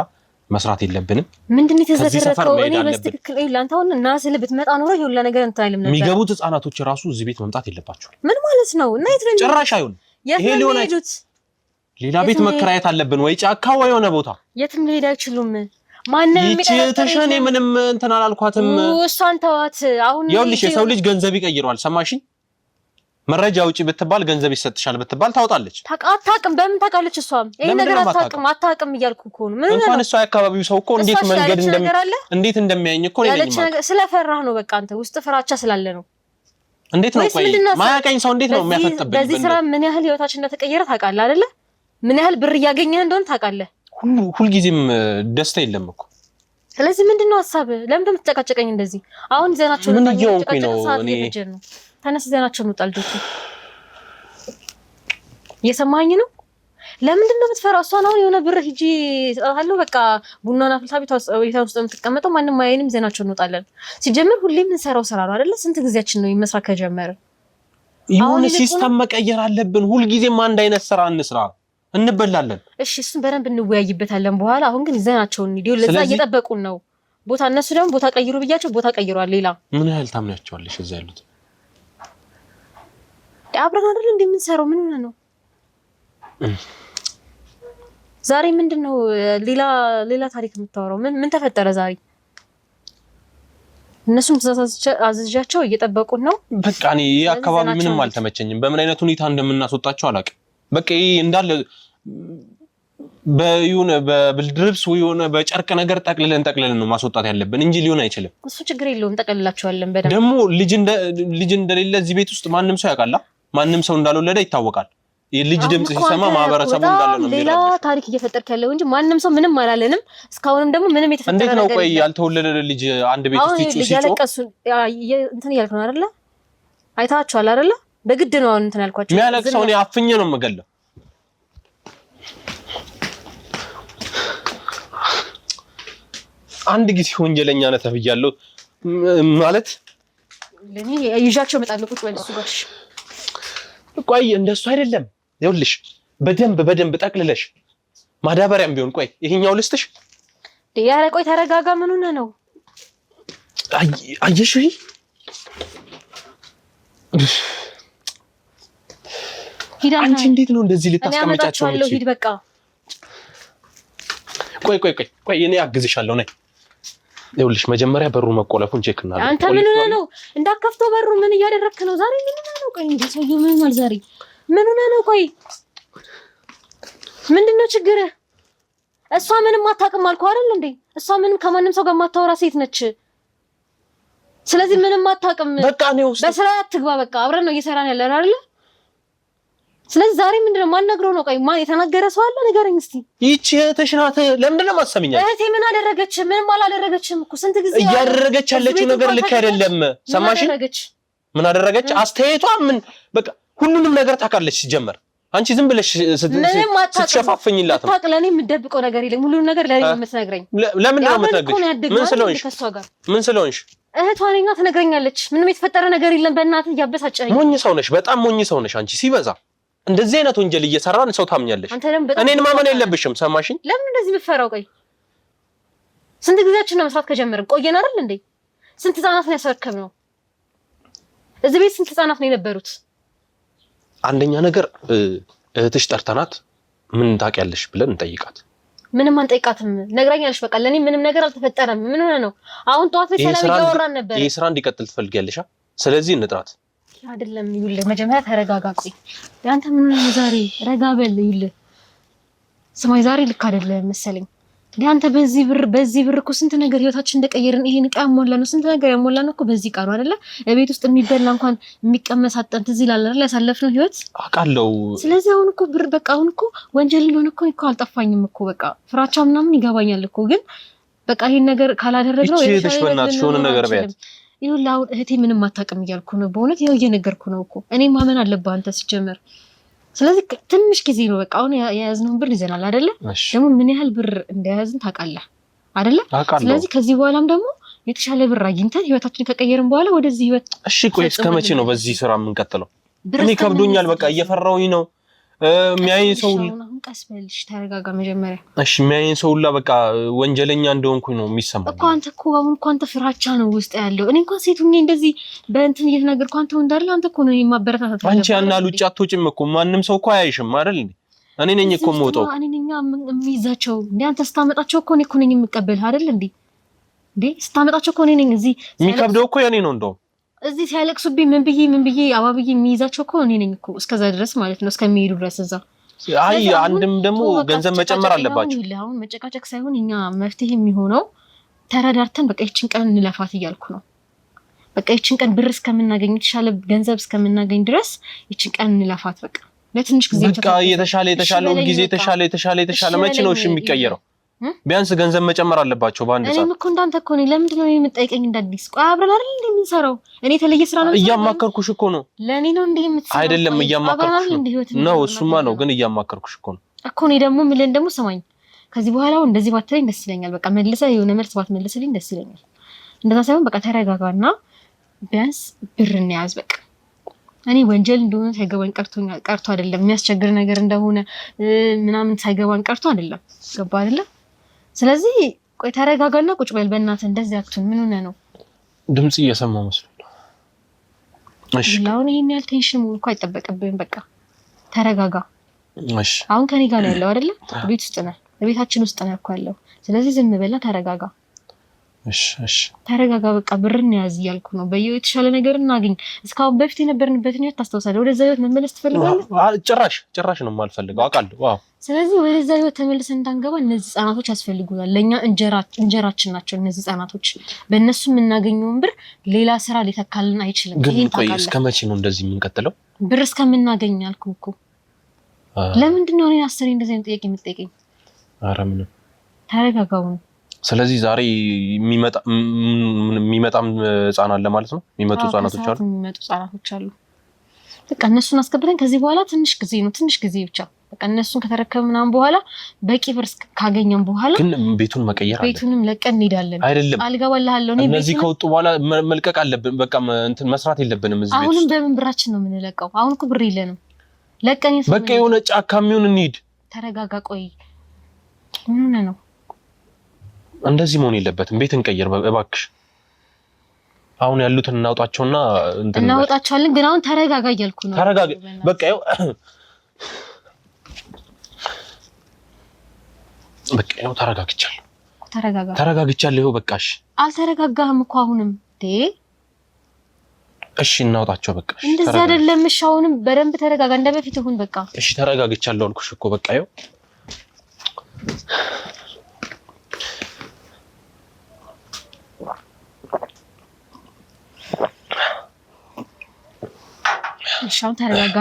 መስራት የለብንም። ምንድን ነው የተዘከረከው? እኔ በስትክክል ይኸውልህ አንተ አሁን እና ስለ ብትመጣ ኖሮ ይኸውልህ ነገር እንትን አይልም ነበር። የሚገቡት ህጻናቶች ራሱ እዚህ ቤት መምጣት የለባቸውም። ምን ማለት ነው? እና የት ነው ጭራሽ አይሆንም። ይሄ ሊሆን አይችልም። ሌላ ቤት መከራየት አለብን ወይ ጫካ ወይ የሆነ ቦታ። የትም ሊሄድ አይችሉም። ማንንም ተሸኔ ምንም እንትን አላልኳትም። እሷን ተዋት። አሁን ይኸውልሽ የሰው ልጅ ገንዘብ ይቀይረዋል። ሰማሽኝ? መረጃ ውጪ ብትባል ገንዘብ ይሰጥሻል ብትባል ታውጣለች። አታውቅም። በምን ታውቃለች? እሷም ይሄ ነገር አታውቅም እያልኩ እኮ ነው። ምን እንኳን እሷ የአካባቢው ሰው እኮ እንዴት እንደሚያየኝ እኮ ነው የሚያየኝ። ስለፈራህ ነው። በቃ አንተ ውስጥ ፍራቻ ስላለ ነው። እንዴት ነው ቆይ ማያውቀኝ ሰው እንዴት ነው የሚያፈጥብኝ? በዚህ ስራ ምን ያህል ህይወታችን እንደተቀየረ ታውቃለህ አይደለ? ምን ያህል ብር እያገኘህ እንደሆነ ታውቃለህ። ሁልጊዜም ደስታ የለም እኮ። ስለዚህ ምንድነው ሀሳብ? ለምን እንደምትጨቃጨቀኝ እንደዚህ? አሁን ይዘናቸው ምን እየሆንኩኝ ነው እኔ? ተነስ ይዘናቸው እንውጣ ልጆቹ። እየሰማኸኝ ነው? ለምንድን ነው የምትፈራው? እሷን አሁን የሆነ ብር ሂጂ እሰጣታለሁ በቃ ቡናና ፍልታ ቤቷ ውስጥ የምትቀመጠው ማንም አያየንም። ይዘናቸው እንውጣለን። ሲጀምር ሁሌም የምንሰራው ስራ ነው አይደለ? ስንት ጊዜያችን ነው መስራት ከጀመረ? የሆነ ሲስተም መቀየር አለብን። ሁልጊዜም አንድ አይነት ስራ እንስራ፣ እንበላለን። እሺ እሱን በደንብ እንወያይበታለን በኋላ። አሁን ግን ይዘናቸው እንሂድ። ለዛ እየጠበቁን ነው ቦታ። እነሱ ደግሞ ቦታ ቀይሩ ብያቸው ቦታ ቀይሯል። ሌላ ምን ያህል ታምናቸዋለሽ? እዛ ያሉት አብረን አይደል እንዴ የምንሰራው? ምን ሆነ ነው ዛሬ? ምንድነው ሌላ ታሪክ የምታወራው? ምን ተፈጠረ ዛሬ? እነሱም አዘዣቸው እየጠበቁን ነው። በቃ እኔ አካባቢ ምንም አልተመቸኝም። በምን አይነት ሁኔታ እንደምናስወጣቸው አላውቅም። በቃ ይሄ እንዳለ በብርድ ልብስ ወይ በጨርቅ ነገር ጠቅልለን ነው ማስወጣት ያለብን እንጂ ሊሆን አይችልም። እሱ ችግር የለውም ጠቅልላቸዋለን። በደንብ ደግሞ ልጅ እንደሌለ እዚህ ቤት ውስጥ ማንም ሰው ያውቃል። ማንም ሰው እንዳልወለደ ይታወቃል። የልጅ ድምጽ ሲሰማ ማህበረሰቡ እንዳለ ነው የሚለው። ሌላ ታሪክ እየፈጠርክ ያለው እንጂ ማንም ሰው ምንም አላለንም። እስካሁንም ደግሞ ምንም የተፈጠረ ነገር እንዴት ነው? ቆይ ያልተወለደ ልጅ አንድ ቤት ውስጥ ሲጮህ ያለቀሱ እንትን እያልክ ነው አይደለ? አይታችኋል አይደለ? በግድ ነው አሁን እንትን ያልኳቸው። የሚያለቅሰው እኔ አፍኜ ነው የምገለው። አንድ ጊዜ ወንጀለኛ ነህ ተብያለሁ ማለት ለኔ ይዣቸው እመጣለሁ። ቁጭ በል እሱ ጋር ቆይ እንደሱ አይደለም ይኸውልሽ በደንብ ጠቅልለሽ ማዳበሪያም ቢሆን ቆይ ይሄኛው ልስጥሽ ያለ ቆይ ተረጋጋ ምን ሆነ ነው አየሽ ይሄ አንቺ እንዴት ነው እንደዚህ ልታስቀምጫቸው ነው ሂድ በቃ ቆይ እኔ አግዝሻለሁ ነይ ይኸውልሽ መጀመሪያ በሩ መቆለፉን ቼክ እናደርግ አንተ ምን ሆነ ነው እንዳከፍተው በሩ ምን እያደረክ ነው ዛሬ ምን ሆነ ነው ቆይ እንዴ ሰውዬው ምን ማለት ዛሬ ምን ሆነ ነው ቆይ ምንድነው ችግር እሷ ምንም አታውቅም አልኩ አይደል እንዴ እሷ ምንም ከማንም ሰው ጋር ማታወራ ሴት ነች ስለዚህ ምንም አታውቅም በቃ ነው በስራ አትግባ በቃ አብረን ነው እየሰራን ያለን አይደል ስለዚህ ዛሬ ምንድነው ማንነግረው ነው ቆይ ማን የተናገረ ሰው አለ ንገረኝ እስቲ ይቺ ተሽናተ ለምንድነው ማሰሚኛል እህቴ ምን አደረገች ምንም አላደረገችም እኮ ስንት ጊዜ እያደረገች ያለችው ነገር ልክ አይደለም ሰማሽ ምን አደረገች አስተያየቷ ምን በቃ ሁሉንም ነገር ታውቃለች ሲጀመር አንቺ ዝም ብለሽ ስትሸፋፈኝላት ነው ታውቃለህ የምትደብቀው ነገር የለም ሁሉንም ነገር ለኔ የምትነግረኝ ለምን ነው የምትነግረኝ ምን ስለሆንሽ እህቷ ነኝና ትነግረኛለች ምንም የተፈጠረ ነገር የለም በእናትህ ያበሳጨኝ ሞኝ ሰው ነሽ በጣም ሞኝ ሰው ነሽ አንቺ ሲበዛ እንደዚህ አይነት ወንጀል እየሰራን ሰው ታምኛለሽ እኔን ማመን የለብሽም ሰማሽኝ ለምን እንደዚህ የምትፈራው ቆይ ስንት ጊዜያችን ነው መስራት ከጀመርን ቆየን አይደል እንዴ ስንት ህፃናት ነው ያስረከብነው እዚህ ቤት ስንት ህፃናት ነው የነበሩት አንደኛ ነገር እህትሽ ጠርተናት ምን ታውቂያለሽ ብለን እንጠይቃት ምንም አንጠይቃትም ነግራኛለሽ በቃ ለኔ ምንም ነገር አልተፈጠረም ምን ሆነ ነው አሁን ጠዋት ላይ ሰላም እያወራን ነበር ይሄ ስራ እንዲቀጥል ትፈልጊያለሽ ስለዚህ እንጥራት አይደለም ይኸውልህ መጀመሪያ ተረጋጋ ቆይ ያንተ ምን ነው ዛሬ ረጋ በል ይኸውልህ ስማይ ዛሬ ልክ አይደለም መሰለኝ ያንተ በዚህ ብር እኮ ስንት ነገር ህይወታችን እንደቀየርን ይሄን ዕቃ ያሞላ ነው ስንት ነገር ያሞላ ነው እኮ በዚህ ቃሉ አይደለ ቤት ውስጥ የሚበላ እንኳን የሚቀመስ አጠንት እዚህ ይላል አይደል ያሳለፍነው ህይወት አውቃለሁ ስለዚህ አሁን እኮ ብር በቃ አሁን እኮ ወንጀል እንደሆነ እኮ አልጠፋኝም እኮ በቃ ፍራቻ ምናምን ይገባኛል እኮ ግን በቃ ይሄን ነገር ካላደረግነው እሺ በእናትሽ ሆነ ነገር በያት ይኸውልህ አሁን እህቴ ምንም አታውቅም እያልኩ ነው በእውነት ይኸው እየነገርኩ ነው እኮ እኔ ማመን አለብህ አንተ ሲጀመር ስለዚህ ትንሽ ጊዜ ነው በቃ አሁን የያዝነውን ብር ይዘናል አይደለ ደግሞ ምን ያህል ብር እንደያዝን ታውቃለህ አይደለ ስለዚህ ከዚህ በኋላም ደግሞ የተሻለ ብር አግኝተን ህይወታችንን ከቀየርን በኋላ ወደዚህ ህይወት እሺ ቆይ እስከመቼ ነው በዚህ ስራ የምንቀጥለው እኔ ከብዶኛል በቃ እየፈራሁኝ ነው የሚያየኝ ሰው አሁን ቀስ በልሽ ተረጋጋ መጀመሪያ እሺ የሚያየኝ ሰው ሁላ በቃ ወንጀለኛ እንደሆንኩኝ ነው የሚሰማኝ እኮ አንተ እኮ አሁን እኮ አንተ ፍራቻ ነው ውስጥ ያለው እኔ እንኳን ሴት ሁኜ እንደዚህ በእንትን እየተናገርኩ አንተ እንዳለ አንተ እኮ ነው የማበረታታት አንቺ ያናሉ ጫቶችም እኮ ማንም ሰው እኮ አያይሽም አይደል እኔ ነኝ እኮ የምወጣው እኔ ነኝ የሚይዛቸው እንዴ አንተ ስታመጣቸው እኮ እኔ እኮ ነኝ የምቀበልህ አይደል እንዴ ስታመጣቸው እኮ እኔ ነኝ እዚህ የሚከብደው እኮ የኔ ነው እንደው እዚህ ሲያለቅሱብኝ ምን ብዬ አባብዬ የሚይዛቸው እኮ እኔ ነኝ እኮ እስከዛ ድረስ ማለት ነው እስከሚሄዱ ድረስ እዛ አይ አንድም ደግሞ ገንዘብ መጨመር አለባቸው አሁን መጨቃጨቅ ሳይሆን እኛ መፍትሄ የሚሆነው ተረዳርተን በቃ ይችን ቀን እንለፋት እያልኩ ነው በቃ ይችን ቀን ብር እስከምናገኝ የተሻለ ገንዘብ እስከምናገኝ ድረስ ይችን ቀን እንለፋት በቃ ለትንሽ ጊዜ በቃ የተሻለው ጊዜ የተሻለ መቼ ነው እሺ የሚቀየረው ቢያንስ ገንዘብ መጨመር አለባቸው በአንድ ሰዓት እኔም እኮ እንዳንተ እኮ ነኝ ለምንድን ነው የምትጠይቀኝ እንዳዲስ ቆይ አብረን አይደል እንዴ የምንሰራው እኔ የተለየ ስራ ነው እያማከርኩሽ እኮ ነው ለኔ ነው እንዴ የምትሰራው አይደለም እያማከርኩሽ ነው እሱማ ነው ግን እያማከርኩሽ እኮ ነው እኮ እኔ ደግሞ ምን ደግሞ ስማኝ ከዚህ በኋላ እንደዚህ ባትለኝ ደስ ይለኛል በቃ መልሰህ የሆነ መልስ ባትመልስልኝ ደስ ይለኛል እንደዛ ሳይሆን በቃ ተረጋጋና ቢያንስ ብር እንያዝ በቃ እኔ ወንጀል እንደሆነ ሳይገባኝ ቀርቶ አይደለም የሚያስቸግር ነገር እንደሆነ ምናምን ሳይገባኝ ቀርቶ አይደለም ገባ አይደለም ስለዚህ ቆይ ተረጋጋና ቁጭ በል በእናትህ እንደዚህ አትሁን ምን ሆነ ነው ድምጽ እየሰማሁ መስሎኝ እሺ አሁን ይሄን ያህል ቴንሽን እኮ አይጠበቅብህም በቃ ተረጋጋ እሺ አሁን ከኔ ጋር ነው ያለው አይደለ ቤት ውስጥ ነህ ቤታችን ውስጥ ነው እኮ ያለው ስለዚህ ዝም በልና ተረጋጋ እሺ ተረጋጋ በቃ ብርን ያዝ እያልኩ ነው በየው የተሻለ ነገር እናገኝ እስካሁን በፊት የነበርንበትን ህይወት ታስታውሳለህ ወደዛ ህይወት መመለስ ትፈልጋለህ ጭራሽ ነው የማልፈልገው አውቃለሁ ዋው ስለዚህ ወደዛ ህይወት ተመልሰን እንዳንገባ እነዚህ ህፃናቶች ያስፈልጉናል ለኛ እንጀራችን ናቸው እነዚህ ህፃናቶች በእነሱ የምናገኘውን ብር ሌላ ስራ ሊተካልን አይችልም ግን ቆይ እስከመቼ ነው እንደዚህ የምንቀጥለው ብር እስከምናገኝ አልኩ እኮ ለምንድን ነው እኔ አስሬ እንደዚህ አይነት ጥያቄ የምትጠይቀኝ ኧረ ምንም ተረጋጋው ስለዚህ ዛሬ የሚመጣም ህፃን አለ ማለት ነው የሚመጡ ህፃናቶች አሉ በቃ እነሱን አስገብተን ከዚህ በኋላ ትንሽ ጊዜ ብቻ በቃ እነሱን ከተረከብን ምናምን በኋላ በቂ ብር ካገኘን በኋላ ግን ቤቱን መቀየር አለ ቤቱንም ለቀን እንሄዳለን አይደለም አልገባልሃለሁ እኔ እነዚህ ከወጡ በኋላ መልቀቅ አለብን በቃ እንትን መስራት የለብንም እዚህ ቤት አሁንም በምን ብራችን ነው የምንለቀው አሁን እኮ ብር የለንም ለቀን በቃ የሆነ ጫካ የሚሆን እንሂድ ተረጋጋ ቆይ ምን ነው እንደዚህ መሆን የለበትም ቤት እንቀይር እባክሽ አሁን ያሉትን እናውጣቸውና እናውጣቸዋለን ግን አሁን ተረጋጋ እያልኩ ነው ተረጋጋ በቃ ያው በቃ ያው ተረጋግቻለሁ በቃሽ አልተረጋጋህም እኮ አሁንም እሺ እናውጣቸው በቃ እንደዛ አይደለም እሺ አሁንም በደንብ ተረጋጋ እንደበፊት ይሁን በቃ እሺ ተረጋግቻለሁ አልኩሽ እኮ በቃ ያው ሻውን ተረጋጋ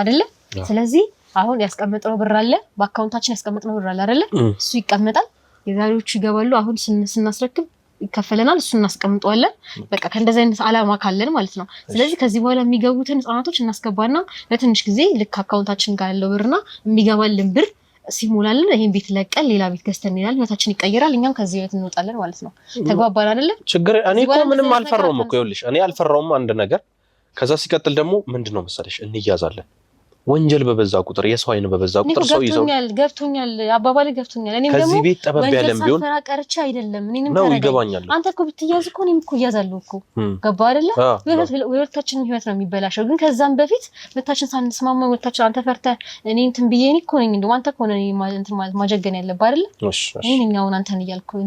አይደለ ስለዚህ አሁን ያስቀመጥነው ብር አለ በአካውንታችን ያስቀመጥነው ብር አለ አይደለ እሱ ይቀመጣል የዛሬዎቹ ይገባሉ አሁን ስናስረክብ ይከፈለናል እሱን እናስቀምጠዋለን በቃ ከእንደዛ አይነት አላማ ካለን ማለት ነው ስለዚህ ከዚህ በኋላ የሚገቡትን ህፃናቶች እናስገባና ለትንሽ ጊዜ ልክ አካውንታችን ጋር ያለው ብርና የሚገባልን ብር ሲሞላልን ይሄን ቤት ለቀን ሌላ ቤት ገዝተን እንላለን ህይወታችን ይቀየራል እኛም ከዚህ ቤት እንወጣለን ማለት ነው ተግባባን አይደለ ችግር እኔ እኮ ምንም አልፈራውም እኮ ይኸውልሽ እኔ አልፈራውም አንድ ነገር ከዛ ሲቀጥል ደግሞ ምንድነው መሰለሽ እንያዛለን ወንጀል በበዛ ቁጥር የሰው አይን በበዛ ቁጥር ሰው ይዘው ገብቶኛል አባባሌ ገብቶኛል እኔም ደግሞ ከዚህ ቤት ጠበብ ያለም ቢሆን ፈራቀርቻ አይደለም እኔንም ነው ይገባኛል አንተ እኮ ብትያዝ እኮ እኔም እኮ ያዛለሁ እኮ ገባ አይደለ ወይወታችን ህይወት ነው የሚበላሸው ግን ከዛም በፊት ወታችን ሳንስማማ ወታችን አንተ ፈርተህ እኔ እንትን ብዬ እኮ ነኝ እንደው አንተ እኮ ነኝ እንትን ማለት ማጀገን ያለበት አይደለ እኔኛውን አንተን እያልኩ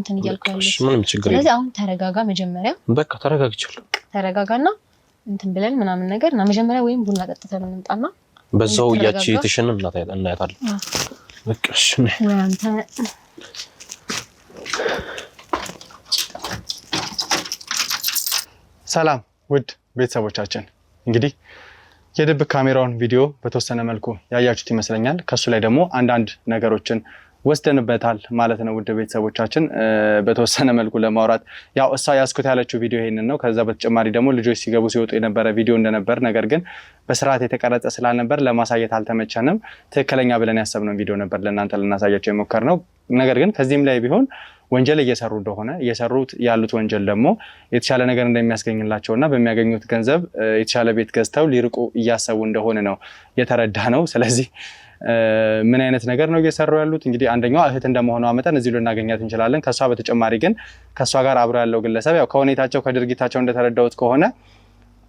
ያለሽ ምንም ችግር የለም ስለዚህ አሁን ተረጋጋ መጀመሪያ በቃ ተረጋግቻለሁ ተረጋጋና እንትን ብለን ምናምን ነገርና መጀመሪያ ወይም ቡና ጠጥተን እንምጣና በዛው ያቺ የተሸነ እናያታለን በቃ እሺ አንተ ሰላም ውድ ቤተሰቦቻችን እንግዲህ የድብቅ ካሜራውን ቪዲዮ በተወሰነ መልኩ ያያችሁት ይመስለኛል ከሱ ላይ ደግሞ አንዳንድ ነገሮችን ወስደንበታል ማለት ነው ውድ ቤተሰቦቻችን በተወሰነ መልኩ ለማውራት ያው እሷ ያስኩት ያለችው ቪዲዮ ይሄንን ነው ከዛ በተጨማሪ ደግሞ ልጆች ሲገቡ ሲወጡ የነበረ ቪዲዮ እንደነበር ነገር ግን በስርዓት የተቀረጸ ስላልነበር ለማሳየት አልተመቸንም ትክክለኛ ብለን ያሰብነው ቪዲዮ ነበር ለእናንተ ልናሳያቸው የሞከርነው ነገር ግን ከዚህም ላይ ቢሆን ወንጀል እየሰሩ እንደሆነ እየሰሩት ያሉት ወንጀል ደግሞ የተሻለ ነገር እንደሚያስገኝላቸውና በሚያገኙት ገንዘብ የተሻለ ቤት ገዝተው ሊርቁ እያሰቡ እንደሆነ ነው የተረዳ ነው ስለዚህ ምን አይነት ነገር ነው እየሰሩ ያሉት እንግዲህ አንደኛው እህት እንደመሆኗ መጠን እዚህ ልናገኛት እንችላለን ከሷ በተጨማሪ ግን ከሷ ጋር አብረው ያለው ግለሰብ ያው ከሁኔታቸው ከድርጊታቸው እንደተረዳውት ከሆነ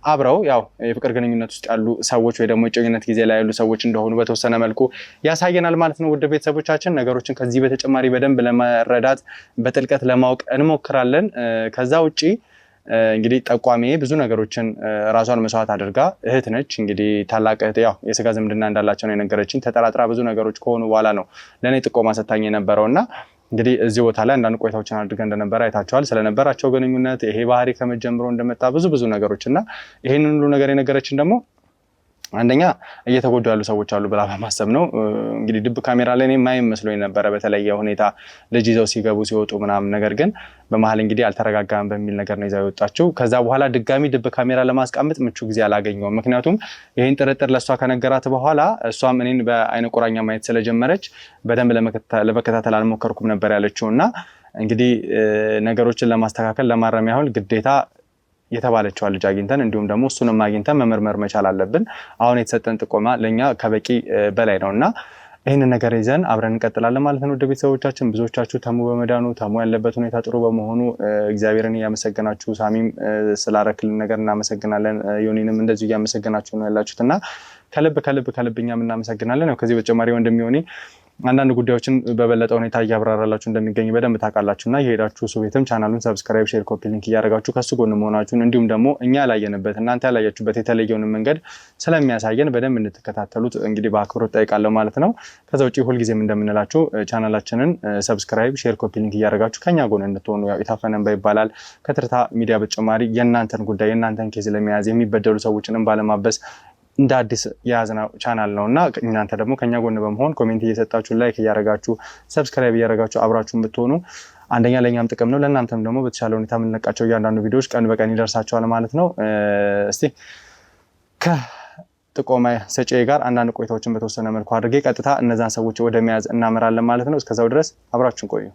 አብረው ያው የፍቅር ግንኙነት ውስጥ ያሉ ሰዎች ወይ ደግሞ የጮኝነት ጊዜ ላይ ያሉ ሰዎች እንደሆኑ በተወሰነ መልኩ ያሳየናል ማለት ነው ውድ ቤተሰቦቻችን ነገሮችን ከዚህ በተጨማሪ በደንብ ለመረዳት በጥልቀት ለማወቅ እንሞክራለን ከዛ ውጪ እንግዲህ ጠቋሚ ብዙ ነገሮችን ራሷን መስዋዕት አድርጋ እህት ነች እንግዲህ ታላቅ እህት ያው የስጋ ዝምድና እንዳላቸው ነው የነገረችኝ ተጠራጥራ ብዙ ነገሮች ከሆኑ በኋላ ነው ለኔ ጥቆማ ሰጣኝ የነበረውና እንግዲህ እዚህ ቦታ ላይ አንዳንድ ቆይታዎችን አድርገን እንደነበረ አይታችኋል ስለነበራቸው ግንኙነት ይሄ ባህሪ ከመጀመሩ እንደመጣ ብዙ ነገሮችና ይሄንን ሁሉ ነገር የነገረችን ደግሞ አንደኛ እየተጎዱ ያሉ ሰዎች አሉ ብላ በማሰብ ነው እንግዲህ ድብ ካሜራ ላይ እኔ ማይም መስሎኝ ነበር በተለየ ሁኔታ ልጅ ይዘው ሲገቡ ሲወጡ ምናምን ነገር ግን በመሃል እንግዲህ አልተረጋጋም በሚል ነገር ነው ይዘው የወጣችው ከዛ በኋላ ድጋሚ ድብ ካሜራ ለማስቀመጥ ምቹ ጊዜ አላገኘውም ምክንያቱም ይሄን ጥርጥር ለሷ ከነገራት በኋላ እሷም እኔን በአይነ ቁራኛ ማየት ስለጀመረች በደንብ ለመከታተል አልሞከርኩም ነበር ያለችውና እንግዲህ ነገሮችን ለማስተካከል ለማረም ያህል ግዴታ የተባለችው ልጅ አግኝተን እንዲሁም ደግሞ እሱንም አግኝተን መመርመር መቻል አለብን አሁን የተሰጠን ጥቆማ ለኛ ከበቂ በላይ ነውና ይሄንን ነገር ይዘን አብረን እንቀጥላለን ማለት ነው ወደ ቤተሰቦቻችን ብዙዎቻችሁ ተሙ በመዳኑ ተሙ ያለበት ሁኔታ ጥሩ በመሆኑ እግዚአብሔርን ያመሰግናችሁ ሳሚም ስላረክልን ነገር እናመሰግናለን ዮኒንም እንደዚህ ያመሰግናችሁ ነው ያላችሁትና ከልብኛም እናመሰግናለን ነው ከዚህ በተጨማሪ ወንድሚዮኒ አንዳንድ ጉዳዮችን በበለጠ ሁኔታ ያብራራላችሁ እንደሚገኝ በደንብ ታውቃላችሁና የሄዳችሁ እሱ ቤትም ቻናሉን ሰብስክራይብ ሼር ኮፒ ሊንክ ያደርጋችሁ ከሱ ጎን መሆናችሁን እንዲሁም ደግሞ እኛ ያላየንበት እናንተ ያላያችሁበት የተለየውን መንገድ ስለሚያሳየን በደንብ እንድትከታተሉት እንግዲህ በአክብሮት ጠይቃለሁ ማለት ነው ከዛ ውጪ ሁሉ ጊዜም እንደምንላችሁ ቻናላችንን ሰብስክራይብ ሼር ኮፒ ሊንክ ያደርጋችሁ ከኛ ጎን እንድትሆኑ ያው የታፈነን ባይባላል ከትርታ ሚዲያ በተጨማሪ የእናንተን ጉዳይ የእናንተን ኬዝ ለመያዝ የሚበደሉ ሰዎችንም ባለማበስ እንደ አዲስ ያዝናው ቻናል ነውና እናንተ ደግሞ ከኛ ጎን በመሆን ኮሜንት እየሰጣችሁ ላይክ እያደረጋችሁ ሰብስክራይብ እያደረጋችሁ አብራችሁን ብትሆኑ አንደኛ ለኛም ጥቅም ነው ለእናንተም ደግሞ በተሻለ ሁኔታ የምንለቃቸው እያንዳንዱ ቪዲዮዎች ቀን በቀን ይደርሳችኋል ማለት ነው እስቲ ጥቆማ ሰጪ ጋር አንዳንድ ቆይታዎችን በተወሰነ መልኩ አድርጌ ቀጥታ እነዛን ሰዎች ወደ መያዝ እናመራለን ማለት ነው። እስከዛው ድረስ አብራችሁን ቆዩ።